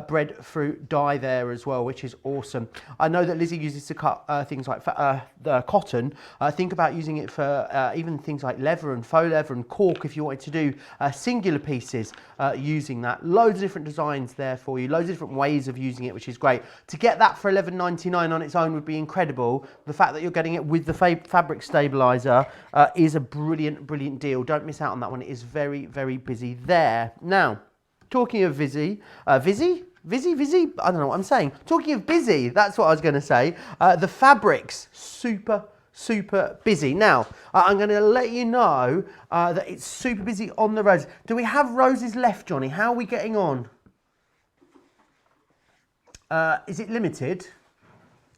breadfruit dye there as well, which is awesome. I know that Lizzie uses to cut things like the cotton. Think about using it for even things like leather and faux leather and cork if you wanted to do singular pieces using that. Loads of different designs there for you, loads of different ways of using it, which is great. To get that for $11.99 on its own would be incredible. The fact that you're getting it with the fabric stabilizer is a brilliant, brilliant deal. Don't miss out on that one. It is very, very busy there. Now, talking of busy, busy? I don't know what I'm saying. Talking of busy, that's what I was going to say. The fabrics, super busy. Now, I'm going to let you know that it's super busy on the roses. Do we have roses left, Johnny? How are we getting on? Is it limited?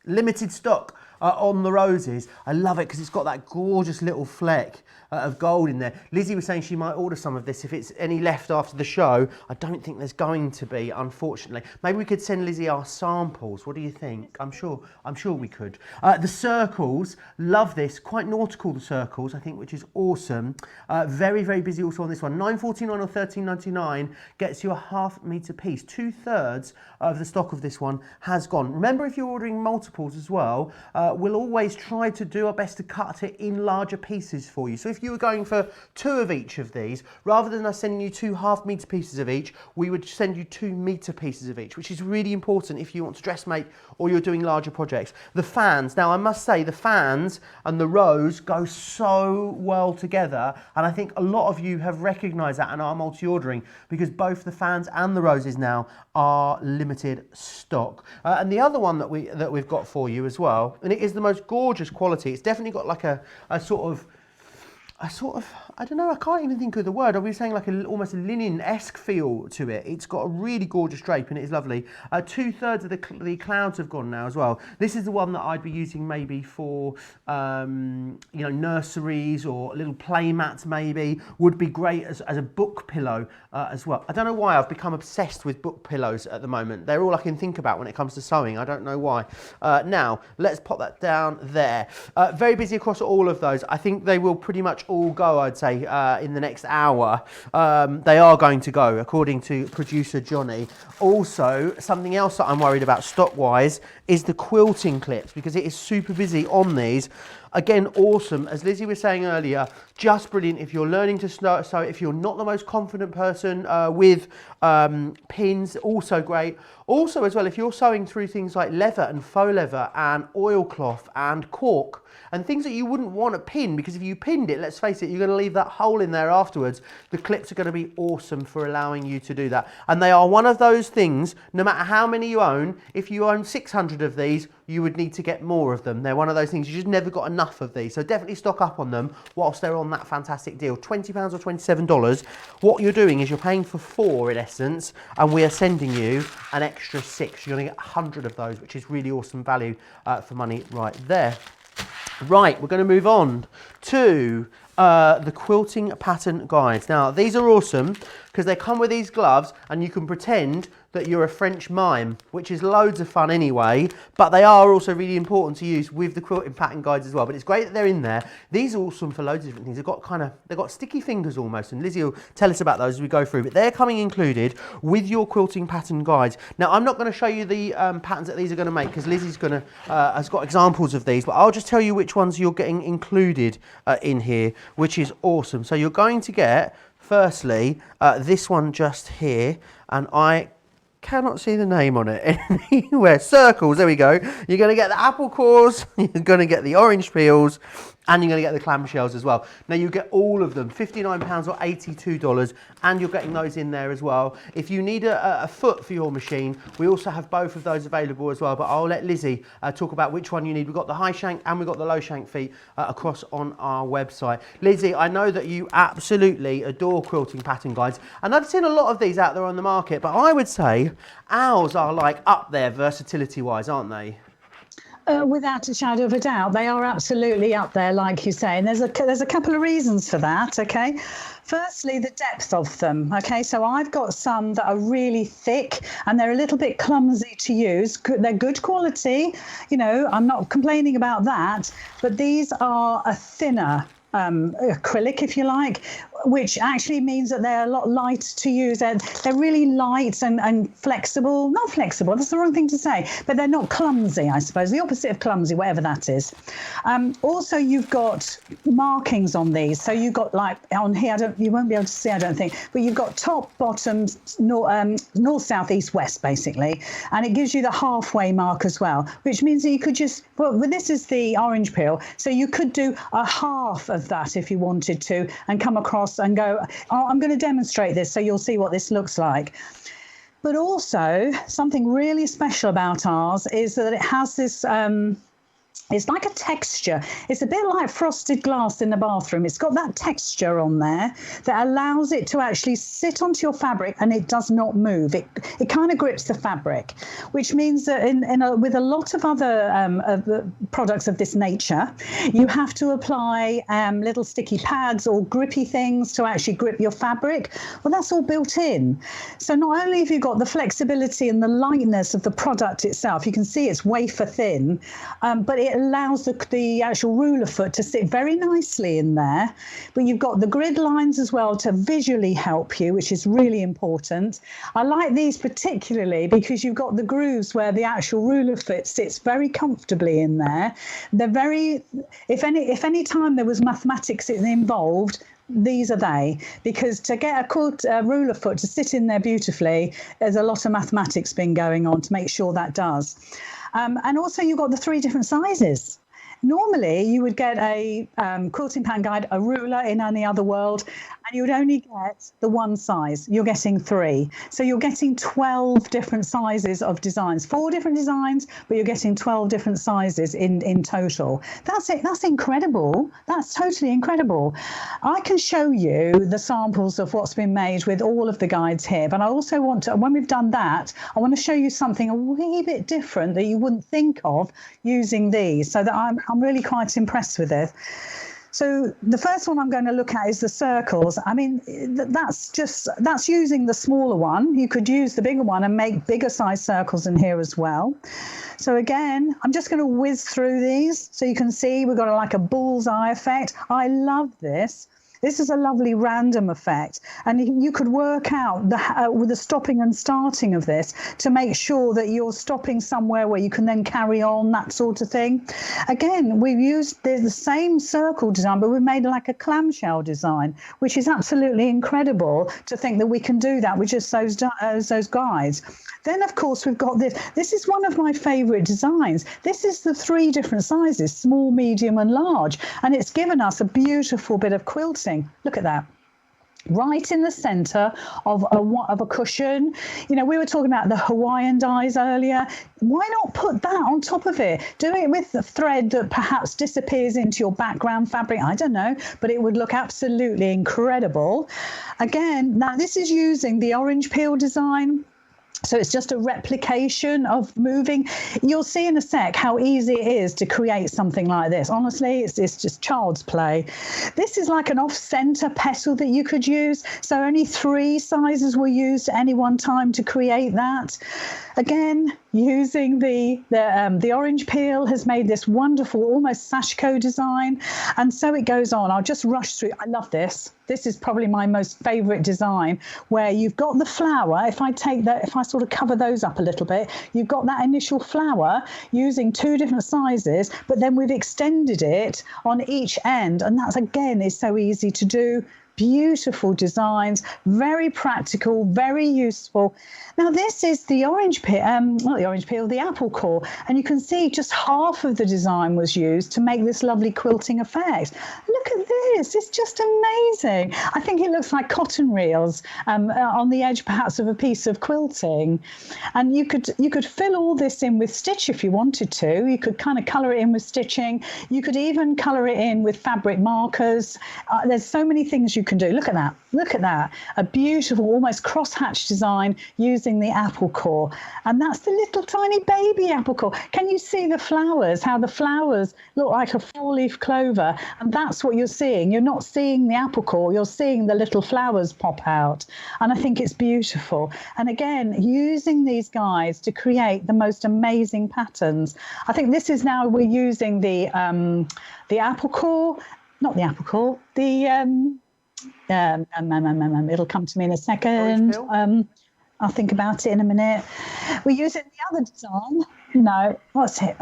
Limited stock on the roses. I love it because it's got that gorgeous little fleck of gold in there. Lizzie was saying she might order some of this if it's any left after the show. I don't think there's going to be, unfortunately. Maybe we could send Lizzie our samples. What do you think? I'm sure we could. The circles, love this. Quite nautical, the circles, I think, which is awesome. Very, very busy also on this one. $9.49 or $13.99 gets you a ½ meter piece. 2/3 of the stock of this one has gone. Remember, if you're ordering multiples as well, we'll always try to do our best to cut it in larger pieces for you. So if you were going for 2 of each of these, rather than us sending you 2 ½ meter pieces of each, we would send you 2 meter pieces of each, which is really important if you want to dressmake or you're doing larger projects. The fans, now I must say, the fans and the rose go so well together, and I think a lot of you have recognised that and are multi-ordering, because both the fans and the roses now are limited stock. And the other one that we've got for you as well, and it is the most gorgeous quality. It's definitely got like a sort of, I don't know, I can't even think of the word. I'll be saying like almost a linen-esque feel to it. It's got a really gorgeous drape and it is lovely. 2/3 of the clouds have gone now as well. This is the one that I'd be using maybe for, nurseries or little play mats maybe. Would be great as a book pillow as well. I don't know why I've become obsessed with book pillows at the moment. They're all I can think about when it comes to sewing. I don't know why. Now, let's pop that down there. Very busy across all of those. I think they will pretty much all go, I'd say, in the next hour. They are going to go, according to producer Johnny. Also, something else that I'm worried about stock-wise is the quilting clips, because it is super busy on these. Again, awesome. As Lizzie was saying earlier, just brilliant if you're learning to sew, if you're not the most confident person with pins, also great. Also as well, if you're sewing through things like leather and faux leather and oilcloth and cork, and things that you wouldn't want to pin, because if you pinned it, let's face it, you're going to leave that hole in there afterwards. The clips are going to be awesome for allowing you to do that. And they are one of those things, no matter how many you own, if you own 600 of these, you would need to get more of them. They're one of those things, you just never got enough enough of these. So definitely stock up on them whilst they're on that fantastic deal. £20 or $27. What you're doing is you're paying for 4 in essence, and we are sending you an extra 6. You're going to get 100 of those, which is really awesome value for money right there. Right, we're going to move on to the quilting pattern guides. Now, these are awesome because they come with these gloves and you can pretend that you're a French mime, which is loads of fun anyway, but they are also really important to use with the quilting pattern guides as well. But it's great that they're in there. These are awesome for loads of different things. They've got sticky fingers almost, and Lizzie will tell us about those as we go through, but they're coming included with your quilting pattern guides. Now, I'm not going to show you the patterns that these are going to make because Lizzie's has got examples of these, but I'll just tell you which ones you're getting included in here, which is awesome. So you're going to get, firstly, this one just here, and I cannot see the name on it anywhere. Circles, there we go. You're going to get the apple cores, you're going to get the orange peels, and you're going to get the clam shells as well. Now you get all of them, £59 or $82, and you're getting those in there as well. If you need a foot for your machine, we also have both of those available as well, but I'll let Lizzie talk about which one you need. We've got the high shank and we've got the low shank feet across on our website. Lizzie, I know that you absolutely adore quilting pattern guides, and I've seen a lot of these out there on the market, but I would say ours are like up there versatility wise, aren't they? Without a shadow of a doubt, they are absolutely up there, like you say, and there's a couple of reasons for that. Okay, firstly, the depth of them. Okay, so I've got some that are really thick and they're a little bit clumsy to use. They're good quality, you know, I'm not complaining about that, but these are a thinner acrylic, if you like, which actually means that they're a lot lighter to use. They're really light and flexible. Not flexible, that's the wrong thing to say, but they're not clumsy, I suppose. The opposite of clumsy, whatever that is. Also, you've got markings on these. So you've got, like on here, you won't be able to see, I don't think, but you've got top, bottom, north, south, east, west, basically. And it gives you the halfway mark as well, which means that you could just, well, this is the orange peel. So you could do a half of that if you wanted to and come across and go, oh, I'm going to demonstrate this so you'll see what this looks like. But also something really special about ours is that it has this it's like a texture. It's a bit like frosted glass in the bathroom. It's got that texture on there that allows it to actually sit onto your fabric and it does not move. It kind of grips the fabric, which means that with a lot of other products of this nature, you have to apply little sticky pads or grippy things to actually grip your fabric. Well, that's all built in. So not only have you got the flexibility and the lightness of the product itself, you can see it's wafer thin, but it allows the actual ruler foot to sit very nicely in there. But you've got the grid lines as well to visually help you, which is really important. I like these particularly because you've got the grooves where the actual ruler foot sits very comfortably in there. They're very, if any time there was mathematics involved, these are they, because to get a ruler foot to sit in there beautifully, there's a lot of mathematics been going on to make sure that does. And also you've got the 3 different sizes. Normally you would get a quilting pattern guide, a ruler in any other world, and you would only get the one size. You're getting 3. So you're getting 12 different sizes of designs, 4 different designs, but you're getting 12 different sizes in total. That's it. That's incredible. That's totally incredible. I can show you the samples of what's been made with all of the guides here, but I also want to, when we've done that, I want to show you something a wee bit different that you wouldn't think of using these, so that I'm really quite impressed with it. So the first one I'm going to look at is the circles. I mean, that's using the smaller one. You could use the bigger one and make bigger size circles in here as well. So again, I'm just going to whiz through these so you can see we've got like a bullseye effect. I love this. This is a lovely random effect, and you could work out with the stopping and starting of this to make sure that you're stopping somewhere where you can then carry on, that sort of thing. Again, we've used the same circle design, but we've made like a clamshell design, which is absolutely incredible to think that we can do that with just those guides. Then, of course, we've got this. This is one of my favourite designs. This is the 3 different sizes, small, medium and large. And it's given us a beautiful bit of quilting. Look at that. right in the center of a cushion. You know, we were talking about the Hawaiian dyes earlier. Why not put that on top of it? Do it with the thread that perhaps disappears into your background fabric. I don't know, but it would look absolutely incredible. Again, now this is using the orange peel design. So it's just a replication of moving. You'll see in a sec how easy it is to create something like this. Honestly, it's just child's play. This is like an off-center petal that you could use. So only 3 sizes were used at any one time to create that. Again, using the orange peel has made this wonderful, almost sashiko design. And so it goes on. I'll just rush through. I love this. This is probably my most favorite design, where you've got the flower. If I sort of cover those up a little bit, you've got that initial flower using 2 different sizes, but then we've extended it on each end. And that's, again, is so easy to do. Beautiful designs, very practical, very useful. Now this is the orange peel, not the orange peel, the apple core, and you can see just half of the design was used to make this lovely quilting effect. Look at this, it's just amazing. I think it looks like cotton reels on the edge perhaps of a piece of quilting. And you could fill all this in with stitch if you wanted to. You could kind of colour it in with stitching. You could even colour it in with fabric markers. There's so many things you can do. Look at that. Look at that. A beautiful, almost crosshatch design using the apple core. And that's the little tiny baby apple core. Can you see the flowers, how the flowers look like a 4-leaf clover? And that's what you're seeing. You're not seeing the apple core. You're seeing the little flowers pop out. And I think it's beautiful. And again, using these guides to create the most amazing patterns. I think this is now we're using the apple core, not the apple core, it'll come to me in a second. I'll think about it in a minute. We're using the other design. No, what's it?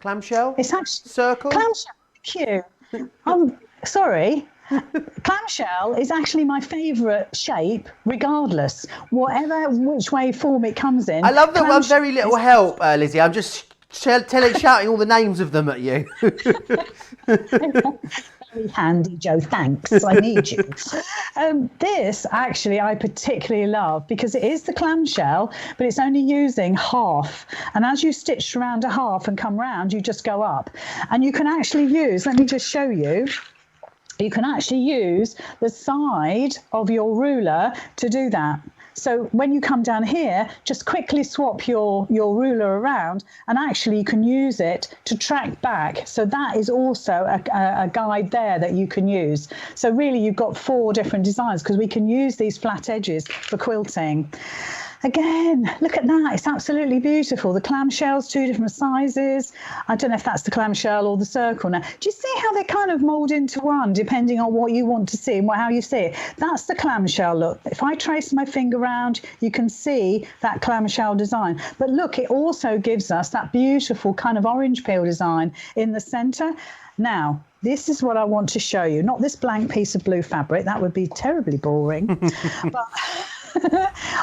Clamshell? It's actually circle. Clamshell. Thank you. Sorry. Clamshell is actually my favourite shape, regardless, which way form it comes in. I love that one. Very little help, Lizzie. I'm just shouting all the names of them at you. Very handy, Joe. Thanks. I need you. This actually I particularly love because it is the clamshell, but it's only using half. And as you stitch around a half and come round, you just go up. And you can actually use, let me just show you. You can actually use the side of your ruler to do that. So when you come down here, just quickly swap your ruler around, and actually you can use it to track back. So that is also a guide there that you can use. So really you've got 4 different designs because we can use these flat edges for quilting. Again, look at that. It's absolutely beautiful. The clamshells, 2 different sizes. I don't know if that's the clamshell or the circle now. Do you see how they kind of mold into one depending on what you want to see and how you see it? That's the clamshell look. If I trace my finger around, you can see that clamshell design. But look, it also gives us that beautiful kind of orange peel design in the center. Now, this is what I want to show you. Not this blank piece of blue fabric. That would be terribly boring. But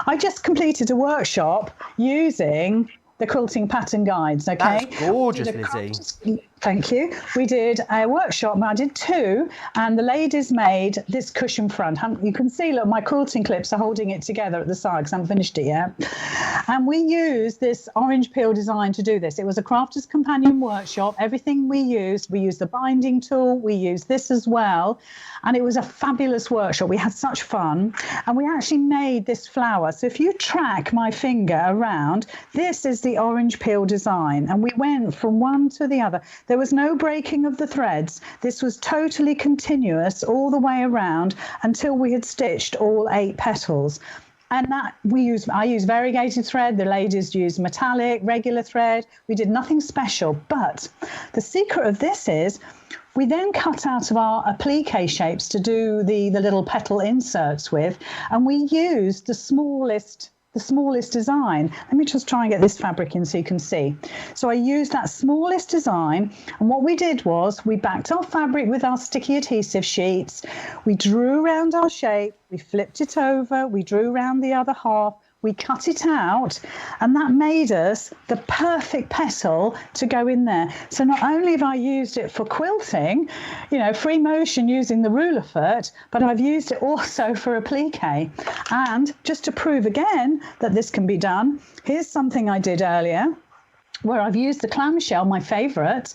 I just completed a workshop using the quilting pattern guides. Okay, that's gorgeous, Lizzie. Thank you. We did a workshop. I did 2, and the ladies made this cushion front. You can see, look, my quilting clips are holding it together at the side because I haven't finished it yet. And we used this orange peel design to do this. It was a Crafter's Companion workshop. Everything we used the binding tool. We used this as well. And it was a fabulous workshop. We had such fun. And we actually made this flower. So if you track my finger around, this is the orange peel design. And we went from one to the other. There was no breaking of the threads. This was totally continuous all the way around until we had stitched all 8 petals. And that I use variegated thread. The ladies use metallic, regular thread. We did nothing special. But the secret of this is we then cut out of our applique shapes to do the little petal inserts with, and we used the smallest design. Let me just try and get this fabric in so you can see. So I used that smallest design, and what we did was we backed our fabric with our sticky adhesive sheets. We drew around our shape, we flipped it over, we drew around the other half, we cut it out, and that made us the perfect petal to go in there. So not only have I used it for quilting, you know, free motion using the ruler foot, but I've used it also for applique. And just to prove again that this can be done, here's something I did earlier, where I've used the clam shell, my favourite,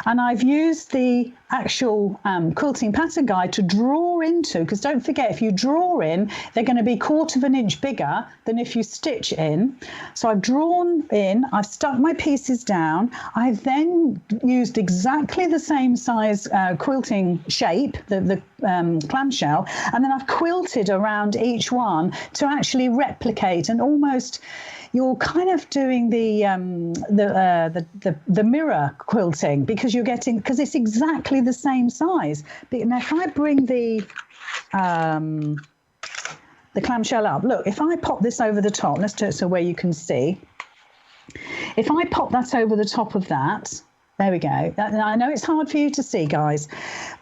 and I've used the actual quilting pattern guide to draw into, because don't forget, if you draw in, they're going to be 1/4 of an inch bigger than if you stitch in. So I've drawn in, I've stuck my pieces down, I've then used exactly the same size quilting shape, the clamshell, and then I've quilted around each one to actually replicate, and almost you're kind of doing the mirror quilting, because you're getting, because it's exactly the same size. Now, if I bring the clamshell up, look, if I pop this over the top, let's do it so where you can see. If I pop that over the top of that, there we go. I know it's hard for you to see, guys,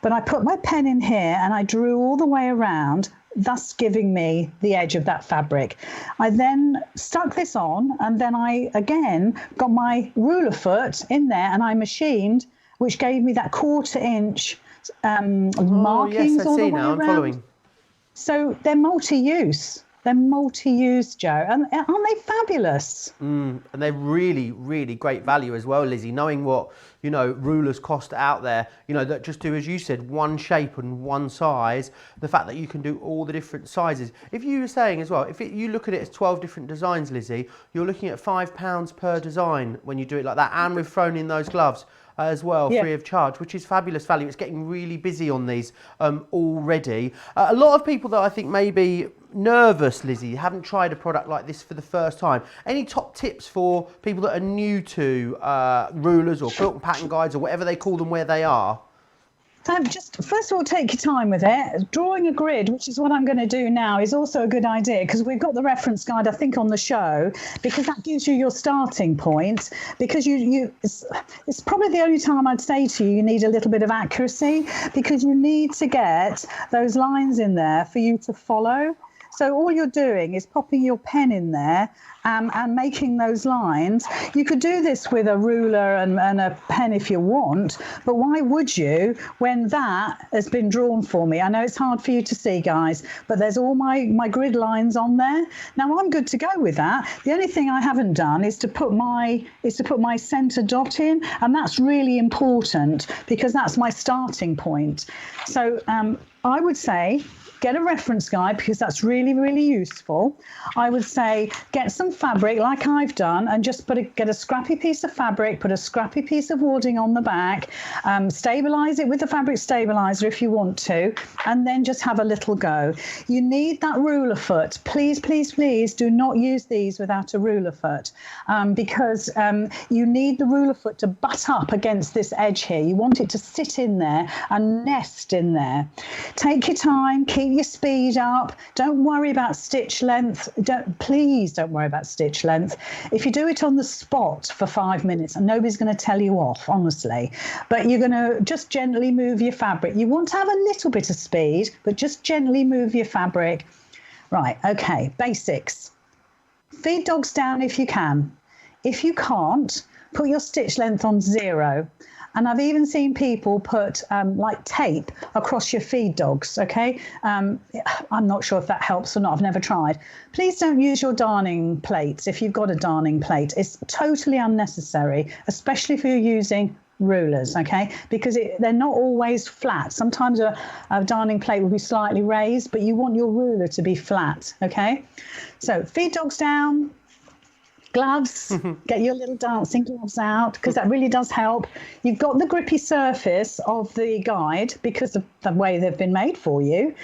but I put my pen in here and I drew all the way around, thus giving me the edge of that fabric. I then stuck this on, and then I again got my ruler foot in there and I machined, which gave me that 1/4 inch markings yes, I all see the way now. around. I'm following. So they're multi-use. They're multi-use, Joe, and aren't they fabulous? And they're really, really great value as well, Lizzie. Knowing what, you know, rulers cost out there, you know, that just do, as you said, one shape and one size. The fact that you can do all the different sizes. If you were saying as well, if you look at it as 12 different designs, Lizzie, you're looking at £5 per design when you do it like that. And we've thrown in those gloves as well, free of charge, which is fabulous value. It's getting really busy on these already. A lot of people that I think may be nervous, Lizzie, haven't tried a product like this for the first time. Any top tips for people that are new to rulers or quilt and pattern guides or whatever they call them where they are? Just first of all, take your time with it. Drawing a grid, which is what I'm going to do now, is also a good idea, because we've got the reference guide, I think, on the show, because that gives you your starting point. Because it's probably the only time I'd say to you, you need a little bit of accuracy, because you need to get those lines in there for you to follow. So all you're doing is popping your pen in there and making those lines. You could do this with a ruler and a pen if you want, but why would you when that has been drawn for me? I know it's hard for you to see, guys, but there's all my grid lines on there. Now I'm good to go with that. The only thing I haven't done is to put my center dot in, and that's really important because that's my starting point. So I would say get a reference guide, because that's really, really useful. I would say get some fabric like I've done, and just get a scrappy piece of fabric, put a scrappy piece of wadding on the back, stabilize it with the fabric stabilizer if you want to, and then just have a little go. You need that ruler foot. Please, please, please do not use these without a ruler foot, because you need the ruler foot to butt up against this edge here. You want it to sit in there and nest in there. Take your time, keep your speed up. Don't worry about stitch length. Please don't worry about stitch length. If you do it on the spot for 5 minutes, and nobody's going to tell you off, honestly, but you're going to just gently move your fabric. You want to have a little bit of speed, but just gently move your fabric. Right, okay, basics. Feed dogs down if you can. If you can't, put your stitch length on 0. And I've even seen people put like tape across your feed dogs, okay? I'm not sure if that helps or not. I've never tried. Please don't use your darning plates if you've got a darning plate. It's totally unnecessary, especially if you're using rulers, okay? Because they're not always flat. Sometimes a darning plate will be slightly raised, but you want your ruler to be flat, okay? So feed dogs down. Gloves, get your little dancing gloves out, because that really does help. You've got the grippy surface of the guide because of the way they've been made for you.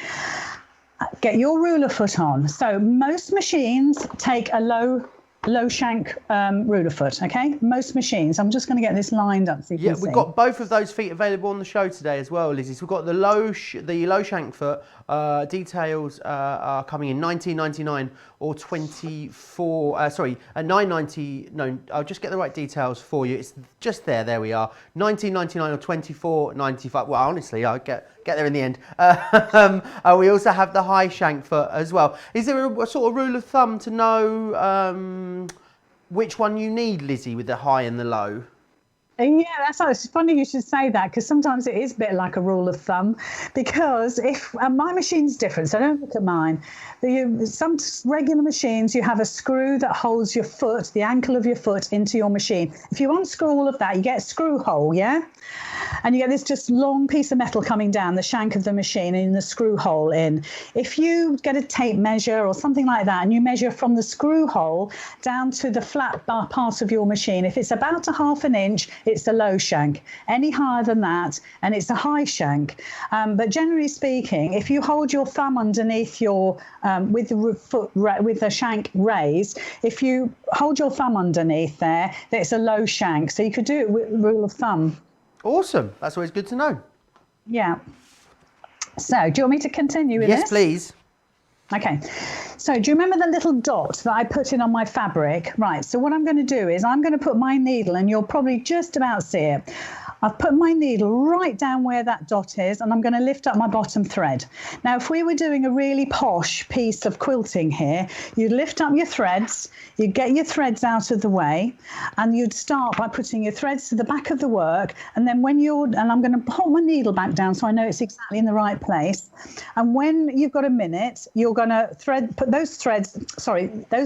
Get your ruler foot on. So most machines take a low low shank ruler foot, okay? Most machines. I'm just going to get this lined up so you can see. We've got both of those feet available on the show today as well, Lizzie. So we've got the low shank foot. Details are coming in $19.99 or $9.90. No, I'll just get the right details for you. It's just there. There we are. $19.99 or $24.95. Well, honestly, I'll get there in the end. We also have the high shank foot as well. Is there a sort of rule of thumb to know which one you need, Lizzie, with the high and the low? Yeah, it's funny you should say that, because sometimes it is a bit like a rule of thumb, because if my machine's different, so don't look at mine. Some regular machines, you have a screw that holds your foot, the ankle of your foot, into your machine. If you unscrew all of that, you get a screw hole, yeah? And you get this just long piece of metal coming down the shank of the machine and the screw hole in. If you get a tape measure or something like that and you measure from the screw hole down to the flat part of your machine, if it's about a half an inch, it's a low shank. Any higher than that, and it's a high shank. But generally speaking, if you hold your thumb underneath your, with the shank raised, if you hold your thumb underneath there, it's a low shank. So you could do it with rule of thumb. Awesome. That's always good to know. Yeah. So do you want me to continue with this? Yes, please. Okay. So do you remember the little dot that I put in on my fabric? Right. So what I'm going to do is I'm going to put my needle, and you'll probably just about see it. I've put my needle right down where that dot is, and I'm going to lift up my bottom thread. Now, if we were doing a really posh piece of quilting here, you'd lift up your threads, you'd get your threads out of the way, and you'd start by putting your threads to the back of the work. And then and I'm going to hold my needle back down so I know it's exactly in the right place. And when you've got a minute, you're going to put those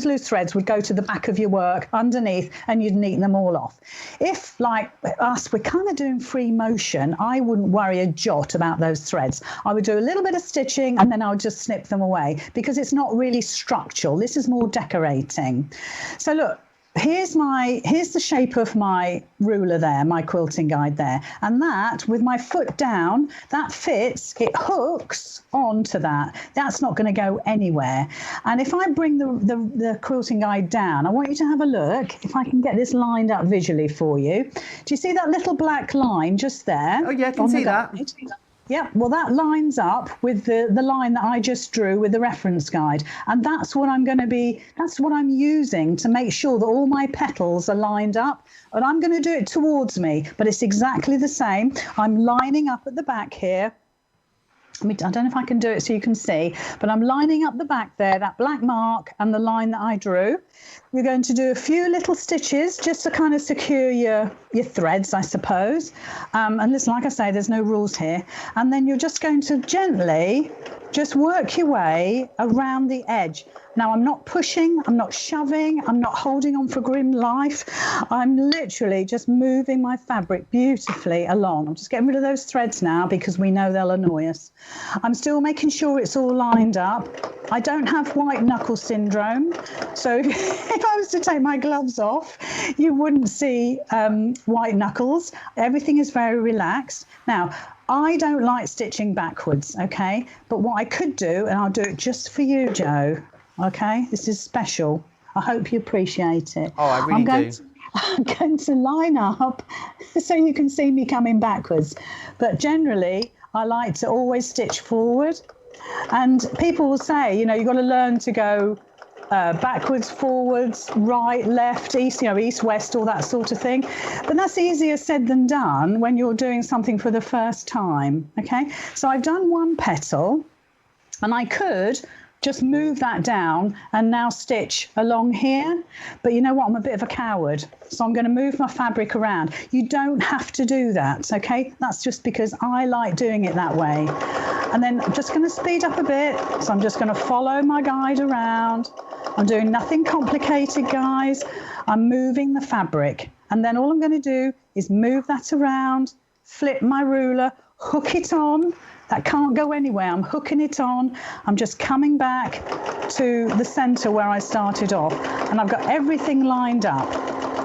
loose threads would go to the back of your work underneath, and you'd neaten them all off. If, like us, we're kind of doing free motion, I wouldn't worry a jot about those threads. I would do a little bit of stitching and then I would just snip them away, because it's not really structural. This is more decorating. So look, here's the shape of my ruler there, my quilting guide there, and that, with my foot down, that fits, it hooks onto that. That's not going to go anywhere. And if I bring the quilting guide down, I want you to have a look if I can get this lined up visually for you. Do you see that little black line just there? Oh yeah, I can see that. Yeah, well, that lines up with the line that I just drew with the reference guide. And that's what I'm using to make sure that all my petals are lined up. And I'm going to do it towards me, but it's exactly the same. I'm lining up at the back here. I don't know if I can do it so you can see, but I'm lining up the back there, that black mark and the line that I drew. You're going to do a few little stitches just to kind of secure your threads, I suppose. And listen, like I say, there's no rules here. And then you're just going to gently just work your way around the edge. Now, I'm not pushing, I'm not shoving, I'm not holding on for grim life. I'm literally just moving my fabric beautifully along. I'm just getting rid of those threads now because we know they'll annoy us. I'm still making sure it's all lined up. I don't have white knuckle syndrome. So if I was to take my gloves off, you wouldn't see white knuckles. Everything is very relaxed. Now, I don't like stitching backwards, okay? But what I could do, and I'll do it just for you, Joe, okay? This is special. I hope you appreciate it. Oh, I really do. I'm going to line up so you can see me coming backwards. But generally, I like to always stitch forward. And people will say, you've got to learn to go backwards, forwards, right, left, east, east, west, all that sort of thing. But that's easier said than done when you're doing something for the first time, okay? So I've done one petal, and I could just move that down and now stitch along here. But you know what? I'm a bit of a coward. So I'm going to move my fabric around. You don't have to do that, okay? That's just because I like doing it that way. And then I'm just going to speed up a bit. So I'm just going to follow my guide around. I'm doing nothing complicated, guys. I'm moving the fabric. And then all I'm going to do is move that around, flip my ruler, hook it on. That can't go anywhere. I'm hooking it on. I'm just coming back to the center where I started off. And I've got everything lined up.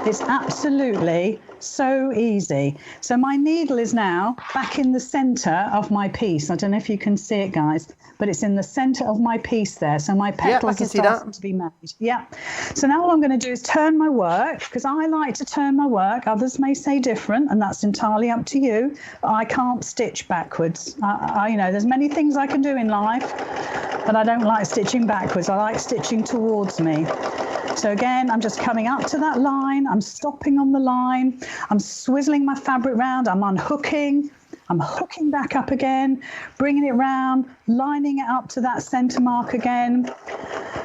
It's absolutely so easy. So my needle is now back in the center of my piece. I don't know if you can see it, guys, but it's in the center of my piece there. So my petals are starting to be made. Yeah. So now all I'm going to do is turn my work, because I like to turn my work. Others may say different, and that's entirely up to you. But I can't stitch backwards. You know, there's many things I can do in life, but I don't like stitching backwards. I like stitching towards me. So again, I'm just coming up to that line. I'm stopping on the line. I'm swizzling my fabric round. I'm unhooking. I'm hooking back up again, bringing it round, lining it up to that center mark again.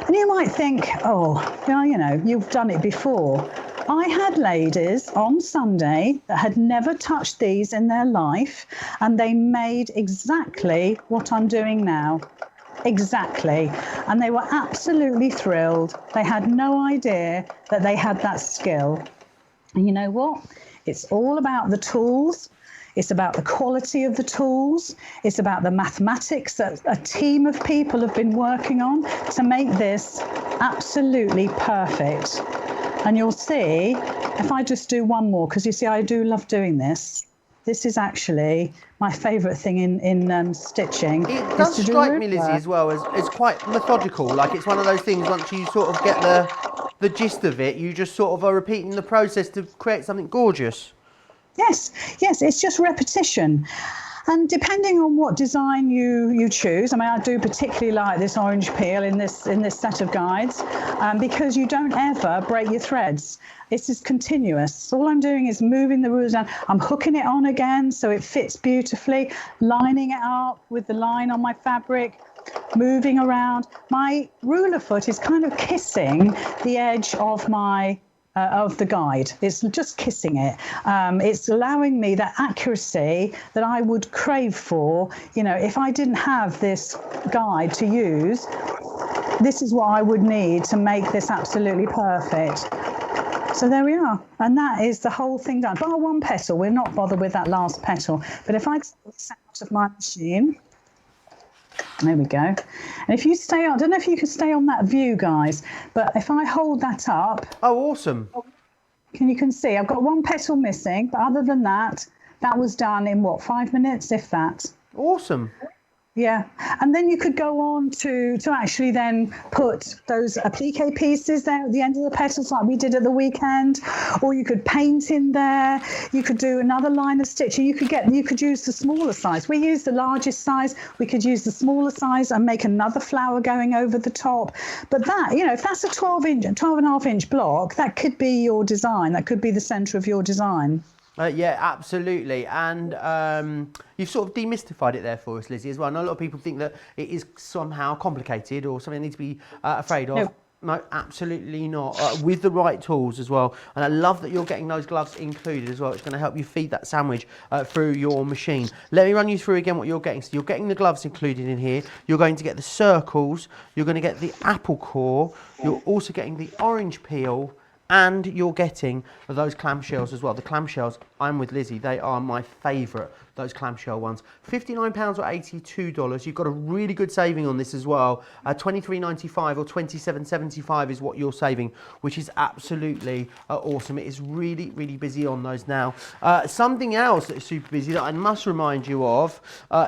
And you might think, oh, well, you know, you've done it before. I had ladies on Sunday that had never touched these in their life, and they made exactly what I'm doing now. Exactly. And they were absolutely thrilled. They had no idea that they had that skill. And you know what? It's all about the tools. It's about the quality of the tools. It's about the mathematics that a team of people have been working on to make this absolutely perfect. And you'll see, if I just do one more, because you see, I do love doing this. This is actually my favourite thing in stitching. It does strike me, Lizzy, as well, as it's quite methodical. Like, it's one of those things, once you sort of get the gist of it, you just sort of are repeating the process to create something gorgeous. Yes, it's just repetition. And depending on what design you choose, I mean, I do particularly like this orange peel in this set of guides, because you don't ever break your threads. It's just continuous. All I'm doing is moving the rulers down. I'm hooking it on again so it fits beautifully, lining it up with the line on my fabric, moving around. My ruler foot is kind of kissing the edge of my of the guide. It's just kissing it. It's allowing me that accuracy that I would crave for. You know, if I didn't have this guide to use, this is what I would need to make this absolutely perfect. So there we are. And that is the whole thing done. Bar one petal. We're not bothered with that last petal. But if I take this out of my machine, there we go. And if you stay on, I don't know if you can stay on that view, guys, but if I hold that up. Oh, awesome. You can see I've got one petal missing, but other than that, that was done in what, 5 minutes, if that. Awesome. Yeah, and then you could go on to actually then put those applique pieces there at the end of the petals like we did at the weekend, or you could paint in there. You could do another line of stitching. You could use the smaller size. We use the largest size. We could use the smaller size and make another flower going over the top. But that, you know, if that's a 12 and a half inch block, that could be your design. That could be the center of your design. Yeah, absolutely. And you've sort of demystified it there for us, Lizzy, as well. I know a lot of people think that it is somehow complicated or something they need to be afraid of. No, absolutely not. With the right tools as well. And I love that you're getting those gloves included as well. It's going to help you feed that sandwich through your machine. Let me run you through again what you're getting. So you're getting the gloves included in here. You're going to get the circles. You're going to get the apple core. You're also getting the orange peel. And you're getting those clam shells as well. The clam shells, I'm with Lizzy, they are my favourite, those clamshell ones. £59 or $82. You've got a really good saving on this as well. $23.95 or $27.75 is what you're saving, which is absolutely awesome. It is really, really busy on those now. Something else that is super busy that I must remind you of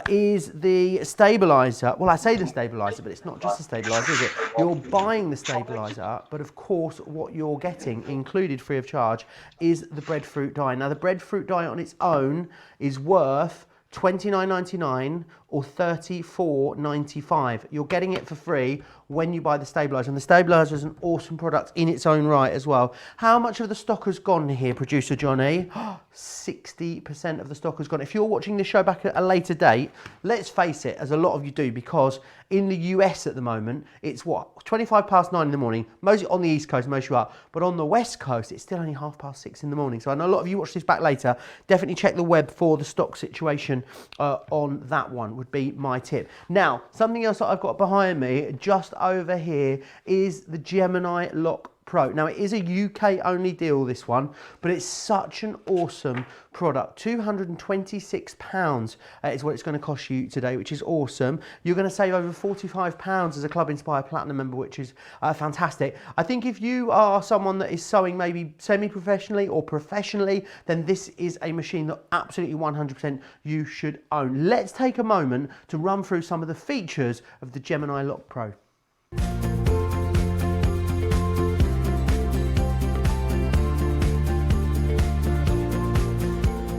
is the stabiliser. Well, I say the stabiliser, but it's not just the stabiliser, is it? You're buying the stabiliser, but of course what you're getting included free of charge is the Breadfruit Diet. Now the Breadfruit Diet on its own is worth $29.99 or $34.95. You're getting it for free when you buy the stabiliser, and the stabiliser is an awesome product in its own right as well. How much of the stock has gone here, producer Johnny? 60% of the stock has gone. If you're watching this show back at a later date, let's face it, as a lot of you do, because in the US at the moment, it's what, 25 past 9 in the morning, mostly on the East Coast, most of you are, but on the West Coast, it's still only 6:30 in the morning. So I know a lot of you watch this back later. Definitely check the web for the stock situation on that one, would be my tip. Now, something else that I've got behind me, just over here, is the Gemini Lock Pro. Now, it is a UK only deal, this one, but it's such an awesome product. £226 is what it's going to cost you today, which is awesome. You're going to save over £45 as a Club Inspire Platinum member, which is fantastic. I think if you are someone that is sewing maybe semi-professionally or professionally, then this is a machine that absolutely 100% you should own. Let's take a moment to run through some of the features of the Gemini Lock Pro.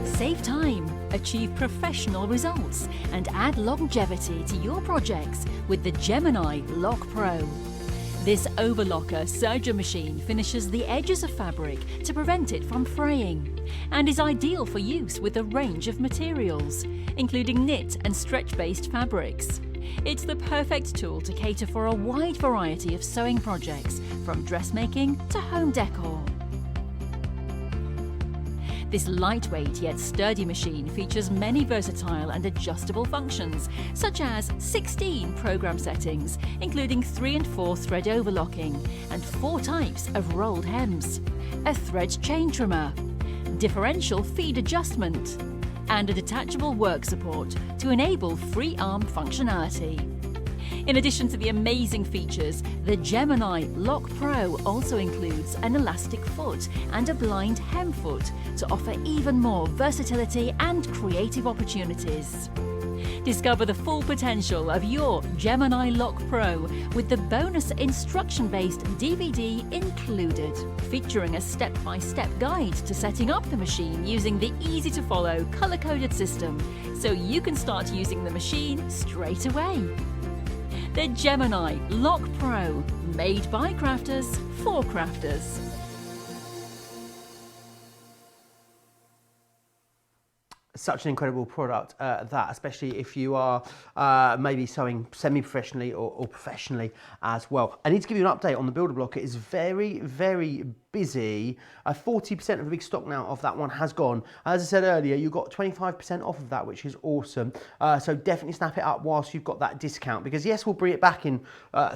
Save time, achieve professional results, and add longevity to your projects with the Gemini Lock Pro. This overlocker serger machine finishes the edges of fabric to prevent it from fraying, and is ideal for use with a range of materials, including knit and stretch-based fabrics. It's the perfect tool to cater for a wide variety of sewing projects, from dressmaking to home decor. This lightweight yet sturdy machine features many versatile and adjustable functions, such as 16 program settings, including 3 and 4 thread overlocking, and 4 types of rolled hems, a thread chain trimmer, differential feed adjustment, and a detachable work support to enable free arm functionality. In addition to the amazing features, the Gemini Lock Pro also includes an elastic foot and a blind hem foot to offer even more versatility and creative opportunities. Discover the full potential of your Gemini Lock Pro with the bonus instruction-based DVD included, featuring a step-by-step guide to setting up the machine using the easy-to-follow color-coded system, so you can start using the machine straight away. The Gemini Lock Pro, made by crafters for crafters. Such an incredible product, that, especially if you are maybe sewing semi-professionally or professionally as well. I need to give you an update on the Builder Block. It is very, very busy. 40% of the big stock now of that one has gone. As I said earlier, you got 25% off of that, which is awesome. So definitely snap it up whilst you've got that discount, because yes, we'll bring it back in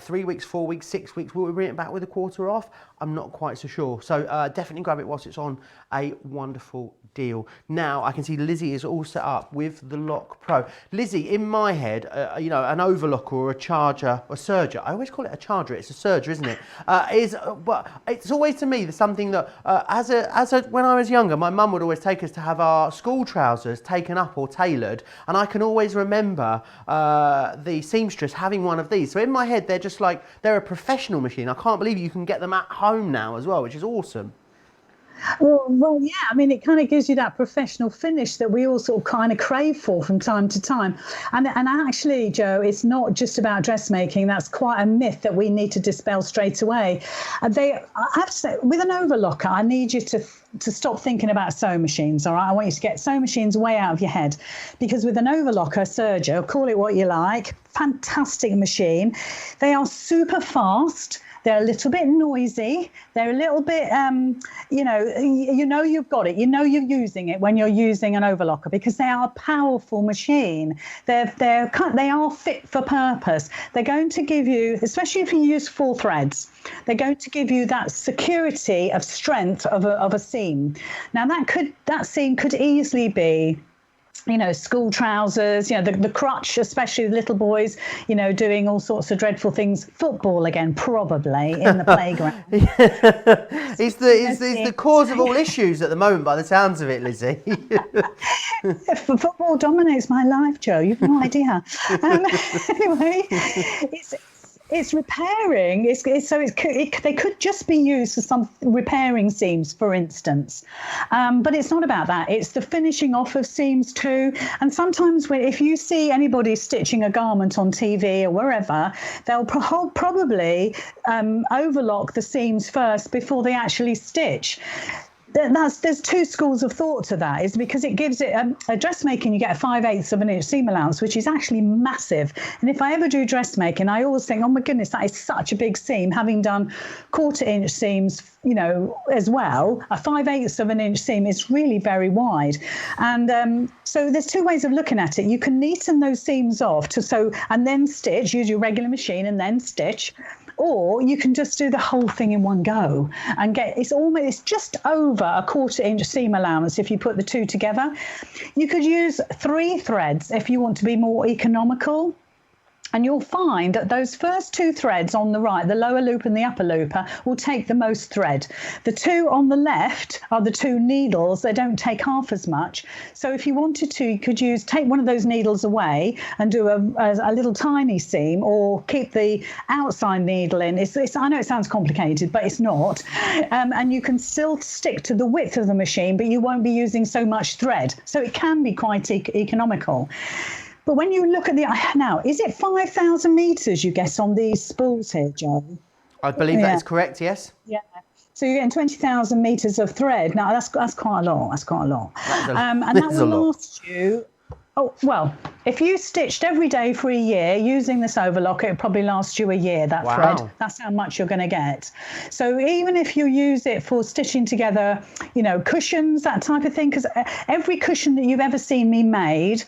3 weeks, 4 weeks, 6 weeks. Will we bring it back with a quarter off? I'm not quite so sure. So definitely grab it whilst it's on a wonderful deal. Now I can see Lizzie is all set up with the Lock Pro. Lizzie, in my head, you know, an overlocker or a charger or serger. I always call it a charger. It's a serger, isn't it? But it's always to me something that when I was younger, my mum would always take us to have our school trousers taken up or tailored, and I can always remember the seamstress having one of these. So in my head, they're just like, they're a professional machine. I can't believe you can get them at home now as well, which is awesome. Well, yeah, I mean, it kind of gives you that professional finish that we all sort of kind of crave for from time to time. And actually, Joe, it's not just about dressmaking. That's quite a myth that we need to dispel straight away. I have to say, with an overlocker, I need you to stop thinking about sewing machines, all right? I want you to get sewing machines way out of your head, because with an overlocker, serger, call it what you like, fantastic machine. They are super fast. They're a little bit noisy. They're a little bit, you know you've got it. You know you're using it when you're using an overlocker, because they are a powerful machine. They are fit for purpose. They're going to give you, especially if you use 4 threads, they're going to give you that security of strength of a seam. Now that seam could easily be, you know, school trousers, you know, the crutch, especially the little boys, you know, doing all sorts of dreadful things. Football again, probably, in the playground. He's the cause of all issues at the moment, by the sounds of it, Lizzie. Football dominates my life, Joe. You've no idea. Anyway, it's repairing. They could just be used for some repairing seams, for instance. But it's not about that. It's the finishing off of seams too. And sometimes if you see anybody stitching a garment on TV or wherever, they'll probably overlock the seams first before they actually stitch. There's 2 schools of thought to that. Is because it gives it a dressmaking, you get a 5/8 of an inch seam allowance, which is actually massive. And if I ever do dressmaking, I always think, oh my goodness, that is such a big seam. Having done 1/4 inch seams, you know, as well, a 5/8 of an inch seam is really very wide. And so there's 2 ways of looking at it. You can neaten those seams off and then stitch, use your regular machine and then stitch. Or you can just do the whole thing in one go and it's just over a 1/4 inch seam allowance if you put the two together. You could use 3 threads if you want to be more economical. And you'll find that those first 2 threads on the right, the lower loop and the upper looper, will take the most thread. The 2 on the left are the 2 needles. They don't take half as much. So if you wanted to, you could take one of those needles away and do a little tiny seam, or keep the outside needle in. I know it sounds complicated, but it's not. And you can still stick to the width of the machine, but you won't be using so much thread. So it can be quite economical. But when you look at now, is it 5,000 metres you get on these spools here, Joe? I believe that is correct, yes. Yeah. So you're getting 20,000 metres of thread. Now, that's quite a lot. That's quite a lot. And that will last you... Oh, well, if you stitched every day for a year using this overlock, it would probably last you a year, that thread. That's how much you're going to get. So even if you use it for stitching together, cushions, that type of thing, because every cushion that you've ever seen me made...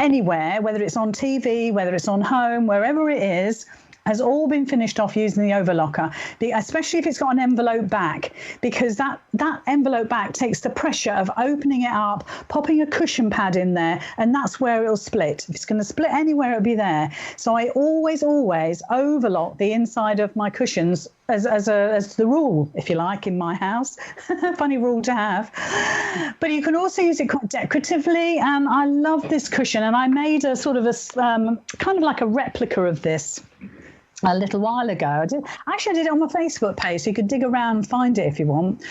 anywhere, whether it's on TV, whether it's on home, wherever it is, has all been finished off using the overlocker, especially if it's got an envelope back, because that envelope back takes the pressure of opening it up, popping a cushion pad in there, and that's where it'll split. If it's going to split anywhere, it'll be there. So I always overlock the inside of my cushions as the rule, if you like, in my house. Funny rule to have. But you can also use it quite decoratively, and I love this cushion, and I made a sort of kind of like a replica of this a little while ago. I did it on my Facebook page, so you could dig around and find it if you want.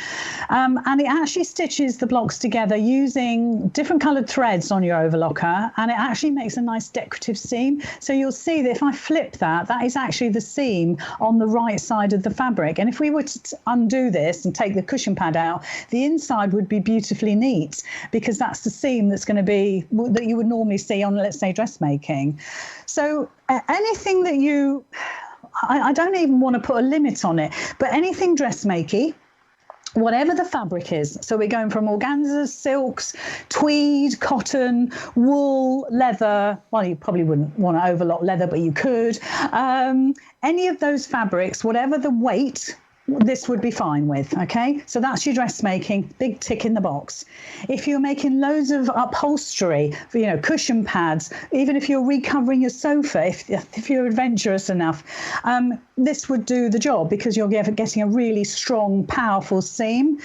And it actually stitches the blocks together using different coloured threads on your overlocker, and it actually makes a nice decorative seam. So you'll see that if I flip that is actually the seam on the right side of the fabric. And if we were to undo this and take the cushion pad out, the inside would be beautifully neat, because that's the seam that you would normally see on, let's say, dressmaking. So anything that I don't even want to put a limit on it, but anything dressmaking, whatever the fabric is. So we're going from organzas, silks, tweed, cotton, wool, leather. Well, you probably wouldn't want to overlock leather, but you could. Any of those fabrics, whatever the weight, this would be fine with, okay? So that's your dressmaking, big tick in the box. If you're making loads of upholstery, cushion pads, even if you're recovering your sofa, if you're adventurous enough, this would do the job, because you're getting a really strong, powerful seam.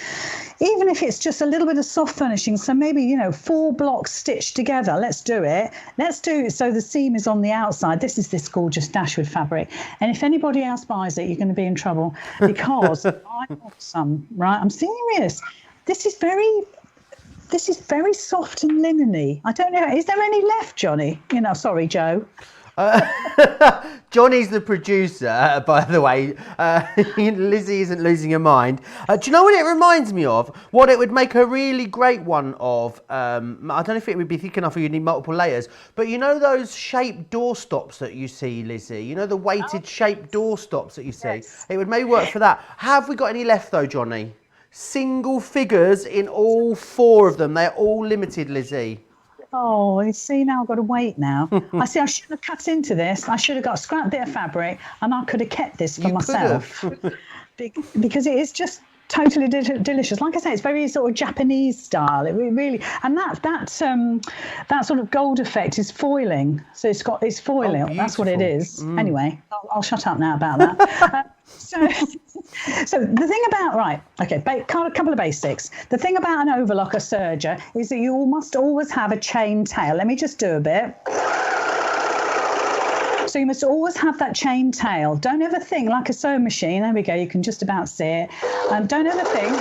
Even if it's just a little bit of soft furnishing, so maybe, 4 blocks stitched together, let's do it. Let's do it so the seam is on the outside. This is this gorgeous Dashwood fabric. And if anybody else buys it, you're going to be in trouble, because I want some, right? I'm serious. This is very soft and linen-y. I don't know. Is there any left, Johnny? Sorry, Joe. Johnny's the producer, by the way. Lizzie isn't losing her mind. Do you know what it reminds me of? What it would make a really great one of, I don't know if it would be thick enough or you'd need multiple layers, but those shaped door stops that you see, Lizzie? The weighted shaped door stops that you see? Yes. It would maybe work for that. Have we got any left though, Johnny? Single figures in all 4 of them. They're all limited, Lizzie. Oh, you see, now I've got to wait now. I should have cut into this. I should have got a scrap bit of fabric, and I could have kept this for myself. Because it is just totally delicious. Like I say, it's very sort of Japanese style. It really, and that sort of gold effect is foiling. So it's foiling. Oh, that's what it is. Anyway, I'll shut up now about that. So the thing about, a couple of basics. The thing about an overlocker serger is that you must always have a chain tail. Let me just do a bit. So you must always have that chain tail. Don't ever think like a sewing machine. There we go. You can just about see it. Don't ever think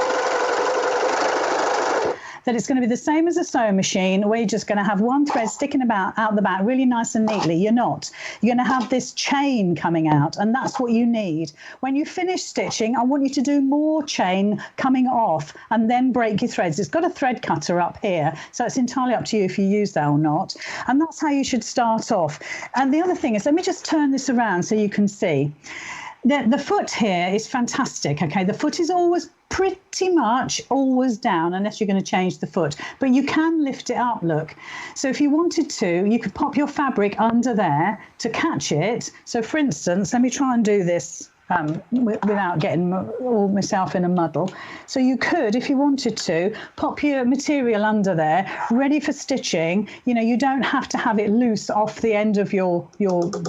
that it's going to be the same as a sewing machine, where you're just going to have one thread sticking out the back really nice and neatly. You're not. You're going to have this chain coming out, and that's what you need. When you finish stitching, I want you to do more chain coming off and then break your threads. It's got a thread cutter up here, so it's entirely up to you if you use that or not. And that's how you should start off. And the other thing is, let me just turn this around so you can see. The foot here is fantastic, okay? The foot is always pretty much always down, unless you're going to change the foot. But you can lift it up, look. So if you wanted to, you could pop your fabric under there to catch it. So for instance, let me try and do this. without getting all myself in a muddle. So you could, if you wanted to, pop your material under there, ready for stitching. You know, you don't have to have it loose off the end of your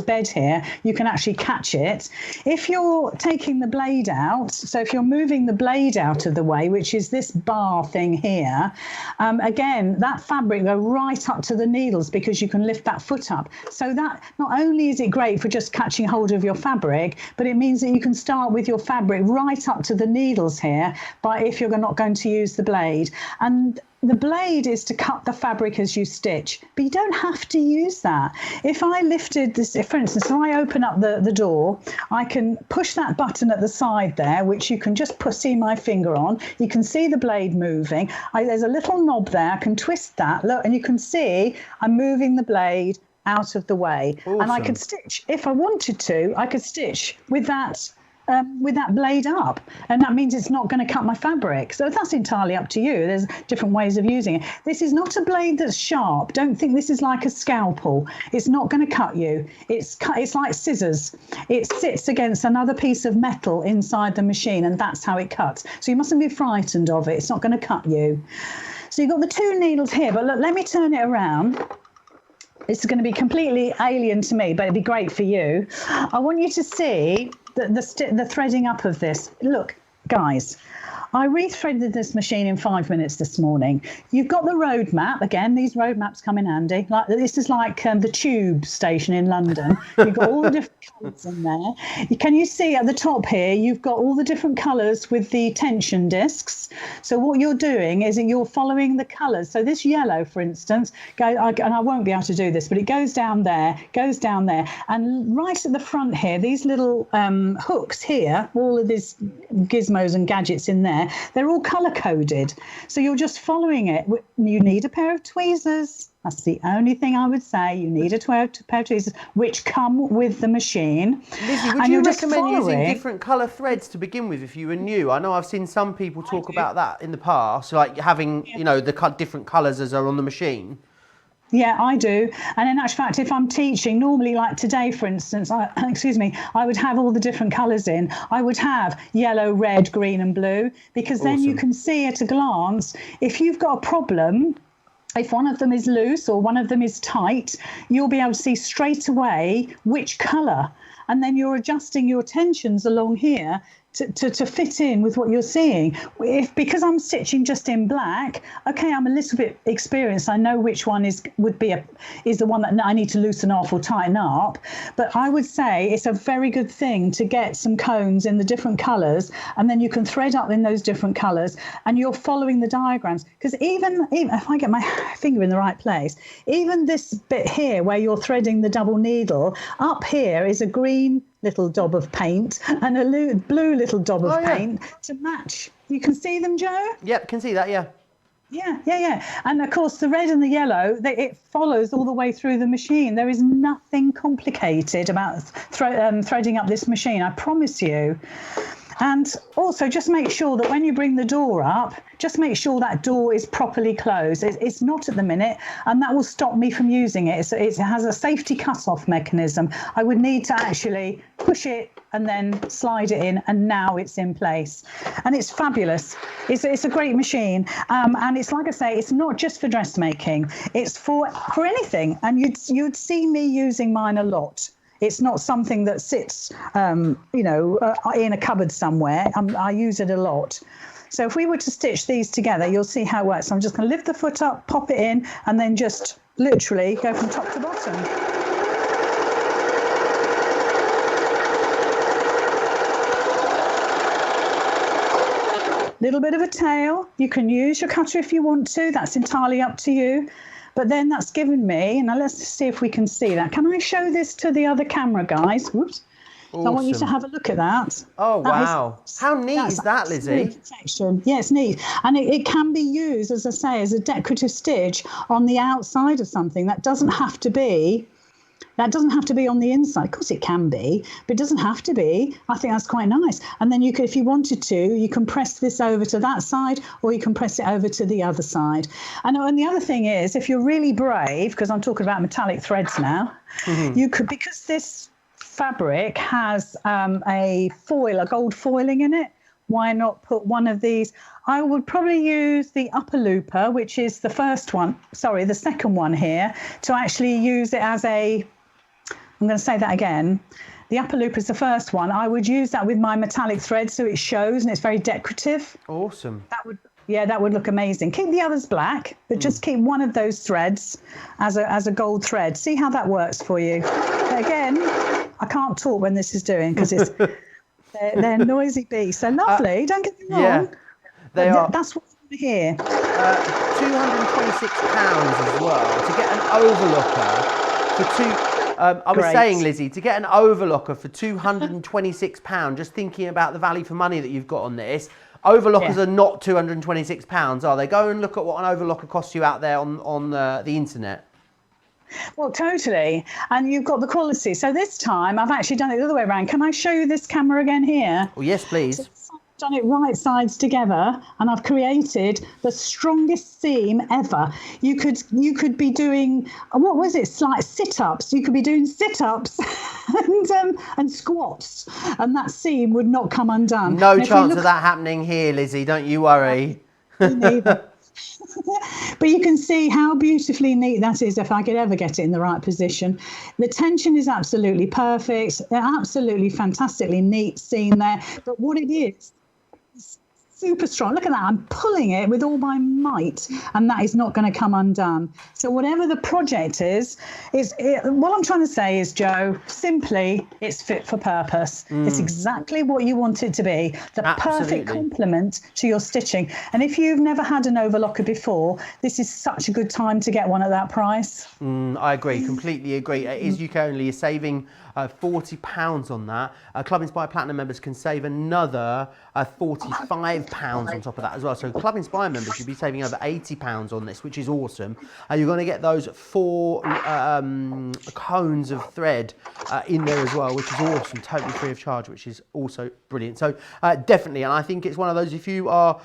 bed here. You can actually catch it. If you're taking the blade out, so if you're moving the blade out of the way, which is this bar thing here, again, that fabric go right up to the needles because you can lift that foot up. So that not only is it great for just catching hold of your fabric, but it means that you can start with your fabric right up to the needles here, but if you're not going to use the blade. And the blade is to cut the fabric as you stitch, but you don't have to use that. If I lifted this, for instance, if I open up the door, I can push that button at the side there, which you can just see my finger on. You can see the blade moving. There's a little knob there. I can twist that, look, and you can see I'm moving the blade out of the way. Awesome. And I could stitch, if I wanted to, I could stitch with that blade up, and that means it's not going to cut my fabric. So that's entirely up to you. There's different ways of using it. This is not a blade that's sharp. Don't think this is like a scalpel. It's not going to cut you. It's like scissors. It sits against another piece of metal inside the machine, and that's how it cuts. So you mustn't be frightened of it. It's not going to cut you. So you've got the two needles here, but look, let me turn it around. This is going to be completely alien to me, but it'd be great for you. I want you to see the threading up of this. Look, guys, I rethreaded this machine in 5 minutes this morning. You've got the road map. Again, these road maps come in handy. Like this is like the tube station in London. You've got all the different colours in there. Can you see at the top here, you've got all the different colours with the tension discs. So what you're doing is that you're following the colours. So this yellow, for instance, and I won't be able to do this, but it goes down there, and right at the front here, these little hooks here, all of these gizmos and gadgets in there, they're all color coded. So you're just following it. You need a pair of tweezers. That's the only thing I would say. You need a pair of tweezers, which come with the machine. Lizzy, would you recommend using different colour threads to begin with if you were new? I know I've seen some people talk about that in the past, like having, you know, the different colours as are on the machine. Yeah, I do. And in actual fact, if I'm teaching, normally like today, for instance, I would have all the different colours in. I would have yellow, red, green and blue, because then you can see at a glance, if you've got a problem, if one of them is loose or one of them is tight, you'll be able to see straight away which colour. And then you're adjusting your tensions along here to fit in with what you're seeing. Because I'm stitching just in black, okay, I'm a little bit experienced. I know which one is the one that I need to loosen off or tighten up. But I would say it's a very good thing to get some cones in the different colours, and then you can thread up in those different colours, and you're following the diagrams. Because even if I get my finger in the right place, even this bit here where you're threading the double needle, up here is a green little daub of paint and a blue little daub of paint to match. You can see them, Joe? Yep, can see that, yeah. Yeah. And of course, the red and the yellow, it follows all the way through the machine. There is nothing complicated about threading up this machine, I promise you. And also just make sure that when you bring the door up, just make sure that door is properly closed. It's not at the minute, and that will stop me from using it. So it has a safety cut-off mechanism. I would need to actually push it and then slide it in, and now it's in place. And it's fabulous. It's a great machine. And it's like I say, it's not just for dressmaking. It's for anything. And you'd see me using mine a lot. It's not something that sits, in a cupboard somewhere. I use it a lot. So if we were to stitch these together, you'll see how it works. So I'm just going to lift the foot up, pop it in, and then just literally go from top to bottom. Little bit of a tail. You can use your cutter if you want to. That's entirely up to you. But then that's given me, now let's see if we can see that. Can I show this to the other camera, guys? Whoops. Awesome. So I want you to have a look at that. Oh, wow. How neat is that, Lizzy? Protection. Yeah, it's neat. And it can be used, as I say, as a decorative stitch on the outside of something. That doesn't have to be on the inside. Of course it can be, but it doesn't have to be. I think that's quite nice. And then you could, if you wanted to, you can press this over to that side, or you can press it over to the other side. And the other thing is, if you're really brave, because I'm talking about metallic threads now, you could, because this fabric has a foil, a gold foiling in it. Why not put one of these? I would probably use the upper looper, which is the second one here, to actually use it as a, I'm going to say that again. The upper loop is the first one. I would use that with my metallic thread so it shows and it's very decorative. Awesome. That would look amazing. Keep the others black, but just keep one of those threads as a gold thread. See how that works for you. But again, I can't talk when this is doing because it's they're noisy beasts. They're lovely. Don't get me wrong. Yeah, they are. That's what I'm here. £226 as well to get an overlocker for two. I was saying, Lizzie, to get an overlocker for £226, just thinking about the value for money that you've got on this, overlockers are not £226, are they? Go and look at what an overlocker costs you out there on the internet. Well, totally. And you've got the quality. So this time I've actually done it the other way around. Can I show you this camera again here? Oh, yes, please. So I've done it right sides together and I've created the strongest seam ever. You could be doing, what was it? Like sit-ups. You could be doing sit-ups and squats and that seam would not come undone. No chance of that happening here, Lizzie. Don't you worry. Neither. But you can see how beautifully neat that is if I could ever get it in the right position. The tension is absolutely perfect. They're absolutely fantastically neat seam there. But what it is super strong. Look at that. I'm pulling it with all my might and that is not going to come undone. So whatever the project is what I'm trying to say is, Joe, simply it's fit for purpose. It's exactly what you want it to be. The perfect complement to your stitching. And if you've never had an overlocker before, this is such a good time to get one at that price. I agree. Completely agree. It is UK only. You're saving £40 on that. Club Inspire Platinum members can save another £45 on top of that as well. So Club Inspire members should be saving over £80 on this, which is awesome. You're going to get those 4 cones of thread in there as well, which is awesome, totally free of charge, which is also brilliant. So definitely, and I think it's one of those, if you are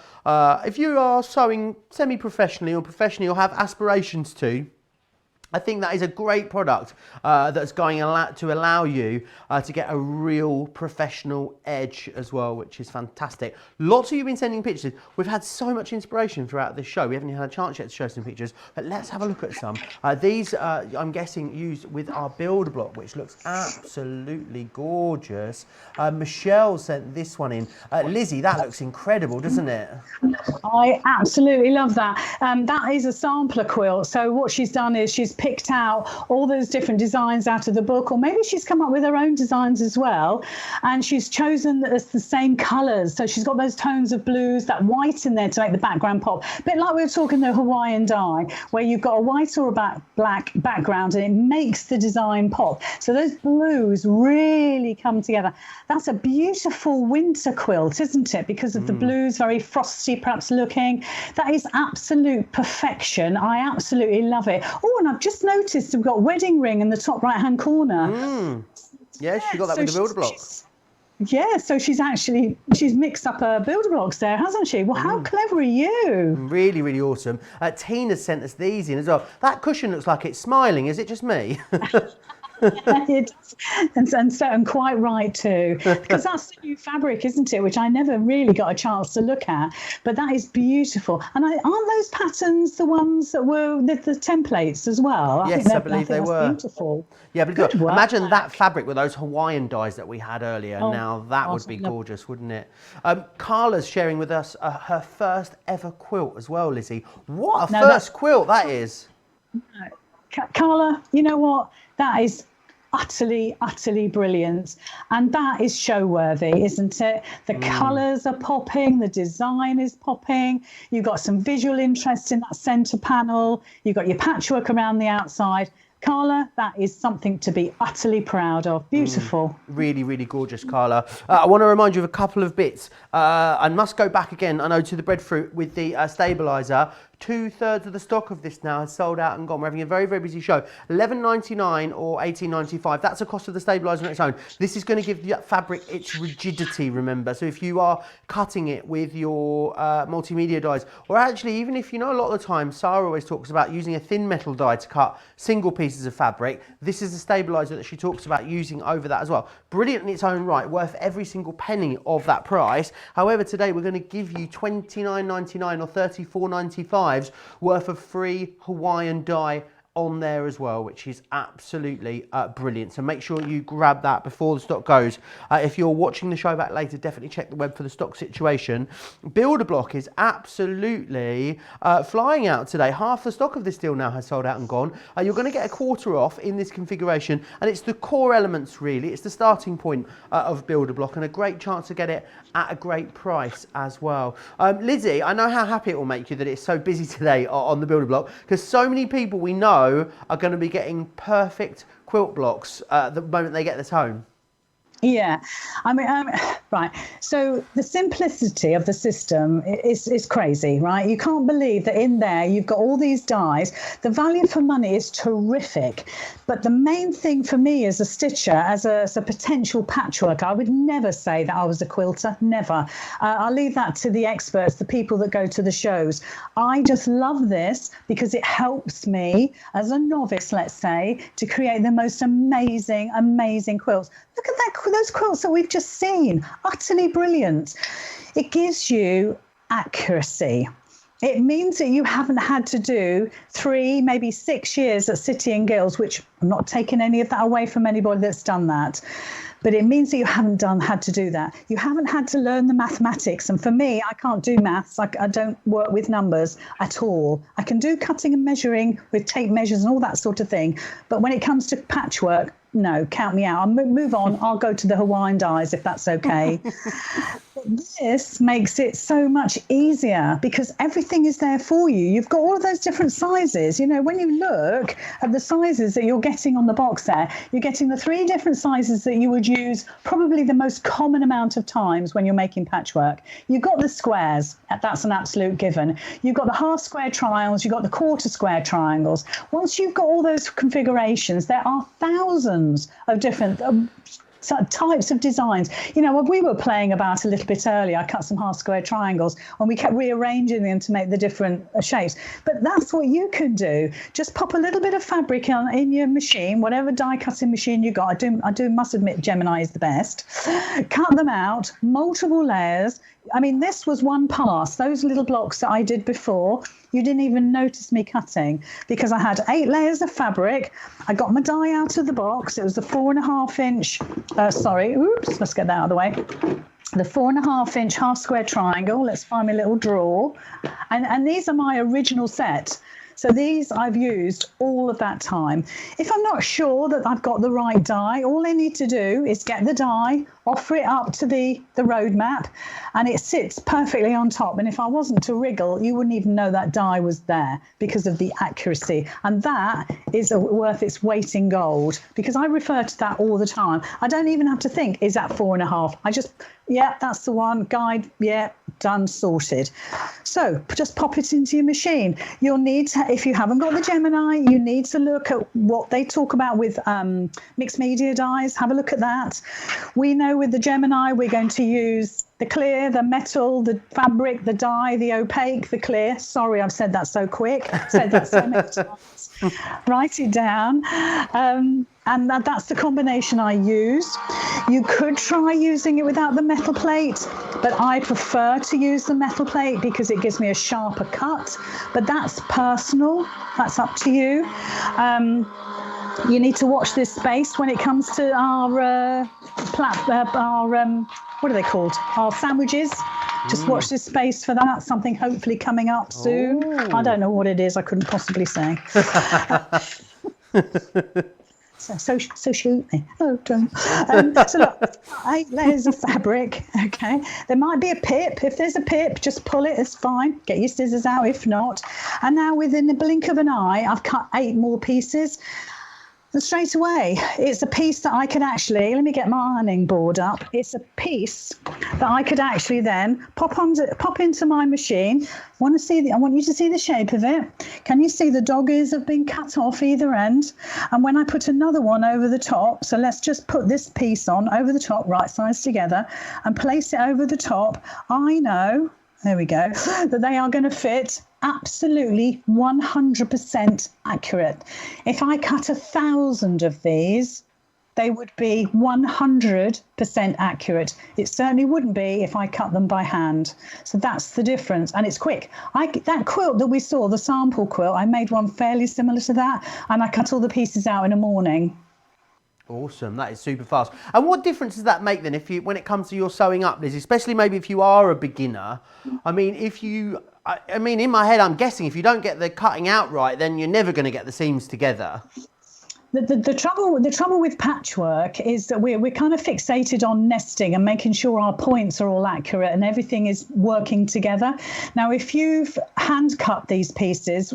sewing semi-professionally or professionally or have aspirations to, I think that is a great product that's going to allow you to get a real professional edge as well, which is fantastic. Lots of you have been sending pictures. We've had so much inspiration throughout this show. We haven't even had a chance yet to show some pictures, but let's have a look at some. These, I'm guessing, used with our build block, which looks absolutely gorgeous. Michelle sent this one in. Lizzie, that looks incredible, doesn't it? I absolutely love that. That is a sampler quilt. So what she's done is she's picked out all those different designs out of the book, or maybe she's come up with her own designs as well, and she's chosen the same colours. So she's got those tones of blues, that white in there to make the background pop. A bit like we were talking the Hawaiian dye, where you've got a white or a black background and it makes the design pop. So those blues really come together. That's a beautiful winter quilt, isn't it? Because of the blues, very frosty perhaps looking. That is absolute perfection. I absolutely love it. Oh, and I've just noticed we've got wedding ring in the top right hand corner. Yes, she got that with the builder block. Yeah, so she's mixed up her builder blocks there, hasn't she? Well, how clever are you? Really, really awesome. Tina sent us these in as well. That cushion looks like it's smiling. Is it just me? and quite right too, because that's the new fabric, isn't it, which I never really got a chance to look at, but that is beautiful. And aren't those patterns the ones that were the templates as well? Yes, I believe they were. Beautiful. Yeah, but imagine that fabric with those Hawaiian dyes that we had earlier. Now that would be gorgeous, wouldn't it? Carla's sharing with us her first ever quilt as well, Lizzie. What a first quilt that is. Carla, you know what? That is utterly, utterly brilliant. And that is show worthy, isn't it? The colours are popping, the design is popping. You've got some visual interest in that centre panel. You've got your patchwork around the outside. Carla, that is something to be utterly proud of. Beautiful. Really, really gorgeous, Carla. I want to remind you of a couple of bits. I must go back again, I know, to the breadfruit with the stabiliser. 2/3 of the stock of this now has sold out and gone. We're having a very, very busy show. $11.99 or $18.95. That's the cost of the stabilizer on its own. This is going to give the fabric its rigidity, remember. So if you are cutting it with your multimedia dies, or actually even if you know, a lot of the time Sarah always talks about using a thin metal die to cut single pieces of fabric, this is a stabilizer that she talks about using over that as well. Brilliant in its own right, worth every single penny of that price. However, today we're going to give you $29.99 or $34.95 worth of free Hawaiian dye on there as well, which is absolutely brilliant. So make sure you grab that before the stock goes. If you're watching the show back later, definitely check the web for the stock situation. Builder Block is absolutely flying out today. Half the stock of this deal now has sold out and gone. You're going to get a quarter off in this configuration, and it's the core elements really. It's the starting point of Builder Block, and a great chance to get it at a great price as well. Lizzie, I know how happy it will make you that it's so busy today on the Builder Block, because so many people we know are going to be getting perfect quilt blocks the moment they get this home. Yeah, I mean, right. So the simplicity of the system is crazy, right? You can't believe that in there you've got all these dies. The value for money is terrific. But the main thing for me as a stitcher, as a potential patchworker, I would never say that I was a quilter, never. I'll leave that to the experts, the people that go to the shows. I just love this because it helps me as a novice, let's say, to create the most amazing, amazing quilts. Look at those quilts that we've just seen, utterly brilliant. It gives you accuracy. It means that you haven't had to do 3, maybe 6 years at City and Guilds, which I'm not taking any of that away from anybody that's done that. But it means that you haven't had to do that. You haven't had to learn the mathematics. And for me, I can't do maths. I don't work with numbers at all. I can do cutting and measuring with tape measures and all that sort of thing. But when it comes to patchwork, no, count me out. I'll move on. I'll go to the Hawaiian dyes if that's okay. This makes it so much easier because everything is there for you. You've got all of those different sizes. You know, when you look at the sizes that you're getting on the box there, you're getting the 3 different sizes that you would use probably the most common amount of times when you're making patchwork. You've got the squares. That's an absolute given. You've got the half square triangles. You've got the quarter square triangles. Once you've got all those configurations, there are thousands of different types of designs. You know, we were playing about a little bit earlier. I cut some half square triangles and we kept rearranging them to make the different shapes. But that's what you can do. Just pop a little bit of fabric in your machine, whatever die cutting machine you got. I do must admit Gemini is the best. Cut them out, multiple layers. I mean, this was one pass. Those little blocks that I did before, you didn't even notice me cutting because I had 8 layers of fabric. I got my die out of the box. It was the 4.5 inch, let's get that out of the way. The 4.5 inch half square triangle. Let's find my little drawer. And these are my original set. So these I've used all of that time. If I'm not sure that I've got the right die, all I need to do is get the die, offer it up to the roadmap, and it sits perfectly on top. And if I wasn't to wriggle, you wouldn't even know that die was there because of the accuracy. And that is worth its weight in gold because I refer to that all the time. I don't even have to think, is that 4.5? I just, yeah, that's the one. Guide, yeah, done, sorted. So just pop it into your machine. You'll need to, if you haven't got the Gemini, you need to look at what they talk about with mixed media dyes. Have a look at that. We know with the Gemini, we're going to use the clear, the metal, the fabric, the dye, the opaque, the clear. Sorry, I've said that so quick. I've said that so many times. Write it down. And that's the combination I use. You could try using it without the metal plate, but I prefer to use the metal plate because it gives me a sharper cut. But that's personal. That's up to you. You need to watch this space when it comes to our what are they called? Our sandwiches. Just watch this space for that. Something hopefully coming up soon. Oh. I don't know what it is. I couldn't possibly say. So shoot me. Oh, don't. So look, 8 layers of fabric. Okay. There might be a pip. If there's a pip, just pull it. It's fine. Get your scissors out if not. And now within the blink of an eye, I've cut 8 more pieces. Straight away, it's a piece that I could actually, let me get my ironing board up. It's a piece that I could actually then pop into my machine. I want you to see the shape of it. Can you see the dog ears have been cut off either end? And when I put another one over the top, so let's just put this piece on over the top, right sides together, and place it over the top, I know, there we go, that they are going to fit absolutely 100% accurate. If I cut 1,000 of these, they would be 100% accurate. It certainly wouldn't be if I cut them by hand. So that's the difference, and it's quick. That quilt that we saw, the sample quilt, I made one fairly similar to that, and I cut all the pieces out in a morning. Awesome, that is super fast. And what difference does that make then when it comes to your sewing up, Liz, especially maybe if you are a beginner? I mean, in my head, I'm guessing if you don't get the cutting out right, then you're never going to get the seams together. The trouble with patchwork is that we're kind of fixated on nesting and making sure our points are all accurate and everything is working together. Now, if you've hand cut these pieces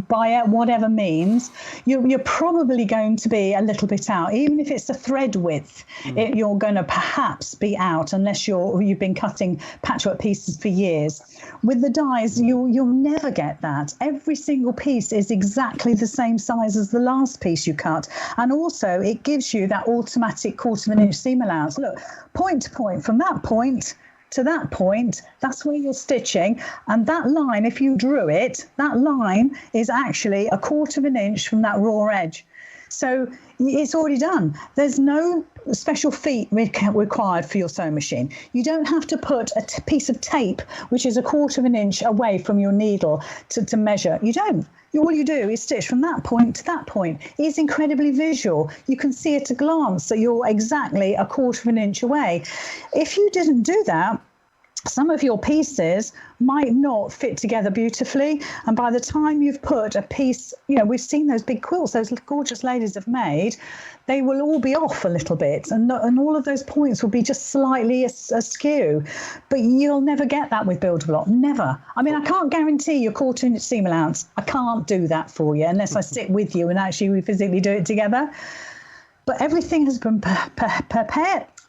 by whatever means, you're probably going to be a little bit out. Even if it's a thread width, you're going to perhaps be out unless you've been cutting patchwork pieces for years. With the dies, you'll never get that. Every single piece is exactly the same size as the last piece you cut. And also it gives you that automatic 1/4 inch seam allowance. Look, point to point, from that point to that point, that's where you're stitching. And that line, if you drew it, that line is actually 1/4 inch from that raw edge. So it's already done. There's no special feet required for your sewing machine. You don't have to put a piece of tape, which is 1/4 inch away from your needle to measure. You don't. All you do is stitch from that point to that point. It's incredibly visual. You can see at a glance that you're exactly 1/4 inch away. If you didn't do that, some of your pieces might not fit together beautifully, and by the time you've put a piece, we've seen those big quilts those gorgeous ladies have made, they will all be off a little bit, and all of those points will be just slightly askew. But you'll never get that with Build a Block, never. I mean, I can't guarantee your 1/4 inch seam allowance. I can't do that for you unless I sit with you and actually we physically do it together. But everything has been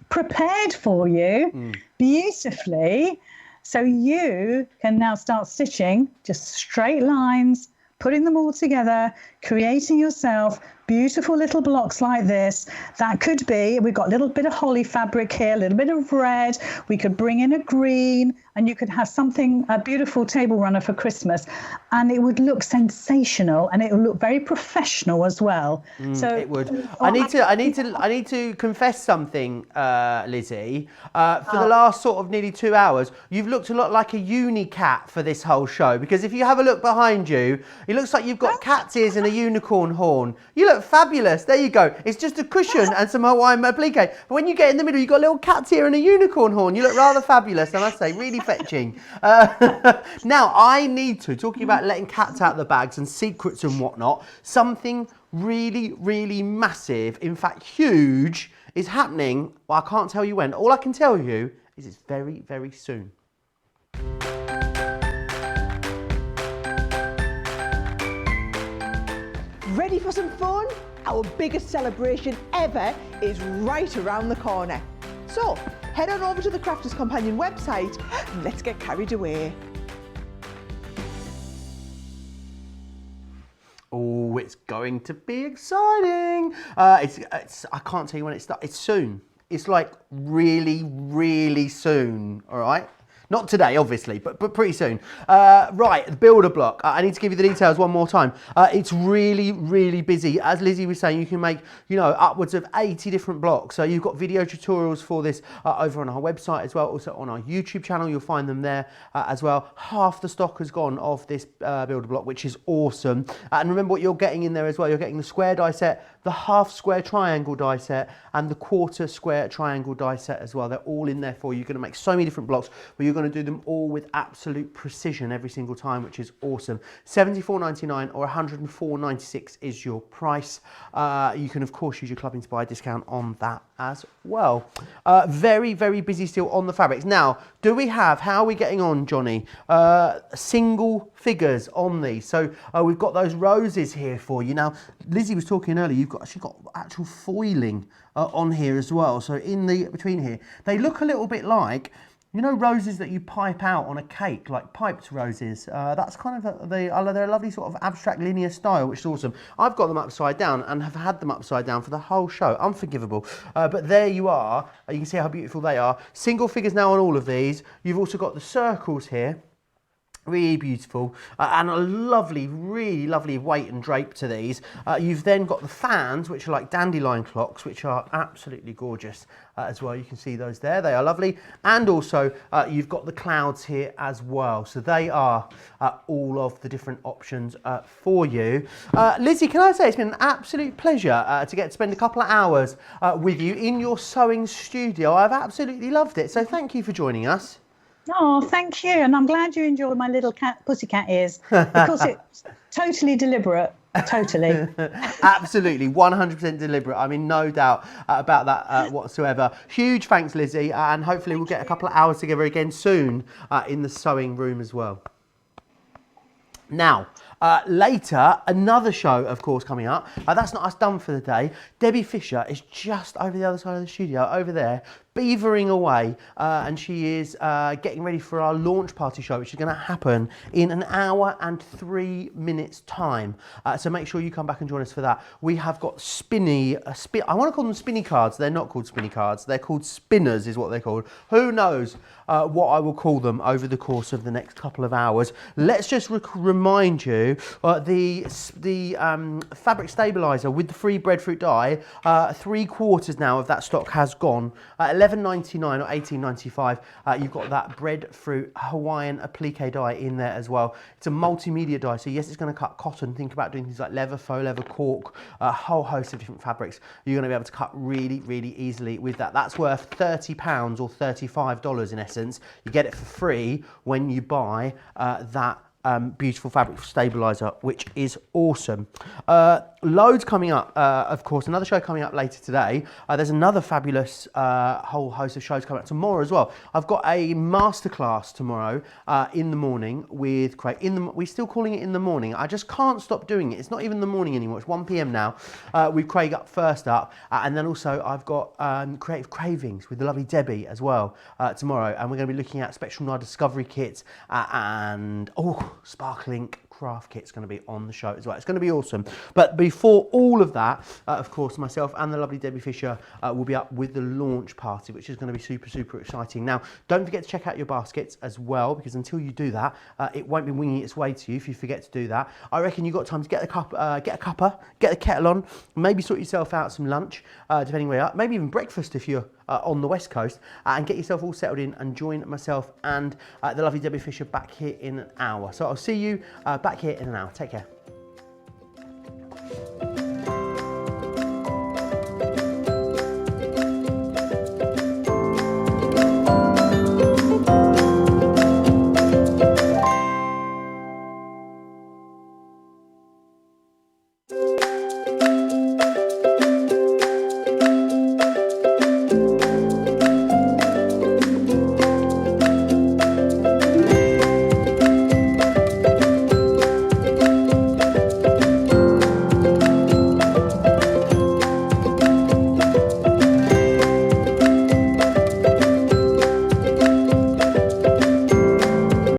prepared for you beautifully, so you can now start stitching just straight lines, putting them all together, creating yourself beautiful little blocks like this. That could be, we've got a little bit of holly fabric here, a little bit of red, we could bring in a green, and you could have a beautiful table runner for Christmas, and it would look sensational, and it would look very professional as well. So it would. I need to confess something, Lizzie. For the last sort of nearly 2 hours, you've looked a lot like a uni cat for this whole show, because if you have a look behind you, it looks like you've got cat's ears and a unicorn horn. You look fabulous. There you go. It's just a cushion and some Hawaiian Applique. But when you get in the middle, you've got a little cat's ear and a unicorn horn. You look rather fabulous, I must say. Really fetching. Now, I need to, talking about letting cats out of the bags and secrets and whatnot, something really, really massive, in fact huge, is happening. Well, I can't tell you when. All I can tell you is it's very, very soon. Ready for some fun? Our biggest celebration ever is right around the corner. So, head on over to the Crafters Companion website and let's get carried away. Oh, it's going to be exciting. I can't tell you when it starts. It's soon. It's like really, really soon, all right? Not today, obviously, but pretty soon. Right, the builder block. I need to give you the details one more time. It's really, really busy. As Lizzie was saying, you can make, upwards of 80 different blocks. So you've got video tutorials for this over on our website as well. Also on our YouTube channel, you'll find them there as well. Half the stock has gone of this builder block, which is awesome. And remember what you're getting in there as well. You're getting the square die set, the half square triangle die set, and the 1/4 square triangle die set as well. They're all in there for you. You're going to make so many different blocks, but you're going going to do them all with absolute precision every single time, which is awesome. $74.99 or $104.96 is your price. You can of course use your Club Inspire discount on that as well. Very, very busy still on the fabrics. Now, how are we getting on, Johnny? Single figures on these. So we've got those roses here for you. Now, Lizzie was talking earlier, you've actually got actual foiling on here as well. So in the between here, they look a little bit like, you know, roses that you pipe out on a cake, like piped roses. That's kind of they're a lovely sort of abstract linear style, which is awesome. I've got them upside down and have had them upside down for the whole show. Unforgivable. But there you are. You can see how beautiful they are. Single figures now on all of these. You've also got the circles here. Really beautiful, and a lovely, really lovely weight and drape to these. You've then got the fans, which are like dandelion clocks, which are absolutely gorgeous as well. You can see those there, they are lovely. And also you've got the clouds here as well. So they are all of the different options for you. Lizzie, can I say it's been an absolute pleasure to get to spend a couple of hours with you in your sewing studio. I've absolutely loved it. So thank you for joining us. Oh, thank you. And I'm glad you enjoyed my little pussycat ears, because it's totally deliberate. Totally. Absolutely, 100% deliberate. I mean, no doubt about that whatsoever. Huge thanks, Lizzie, and hopefully we'll get a couple of hours together again soon in the sewing room as well. Now, later, another show, of course, coming up. That's not us done for the day. Debbie Fisher is just over the other side of the studio, over there, beavering away, and she is getting ready for our launch party show, which is going to happen in an hour and 3 minutes time. So make sure you come back and join us for that. We have got I want to call them spinny cards. They're not called spinny cards. They're called spinners is what they're called. Who knows what I will call them over the course of the next couple of hours. Let's just remind you, the fabric stabilizer with the free breadfruit dye, 3/4 now of that stock has gone. $11.99 or $18.95. You've got that breadfruit Hawaiian Applique dye in there as well. It's a multimedia dye, so yes, it's going to cut cotton. Think about doing things like leather, faux leather, cork, a whole host of different fabrics. You're going to be able to cut really, really easily with that. That's worth £30 or $35 in essence. You get it for free when you buy that beautiful fabric stabilizer, which is awesome. Loads coming up, of course, another show coming up later today. There's another fabulous whole host of shows coming up tomorrow as well. I've got a masterclass tomorrow in the morning with Craig. We're still calling it in the morning. I just can't stop doing it. It's not even the morning anymore. It's 1 p.m. now. With Craig up first up, and then also I've got Creative Cravings with the lovely Debbie as well tomorrow, and we're going to be looking at Spectral Knife Discovery kits and Sparklink craft kit's going to be on the show as well. It's going to be awesome. But before all of that, of course, myself and the lovely Debbie Fisher will be up with the launch party, which is going to be super, super exciting. Now, don't forget to check out your baskets as well, because until you do that, it won't be winging its way to you if you forget to do that. I reckon you've got time to get a cuppa, get the kettle on, maybe sort yourself out some lunch, depending where you are, maybe even breakfast if you're on the West Coast, and get yourself all settled in and join myself and the lovely Debbie Fisher back here in an hour. So I'll see you back here in an hour. Take care.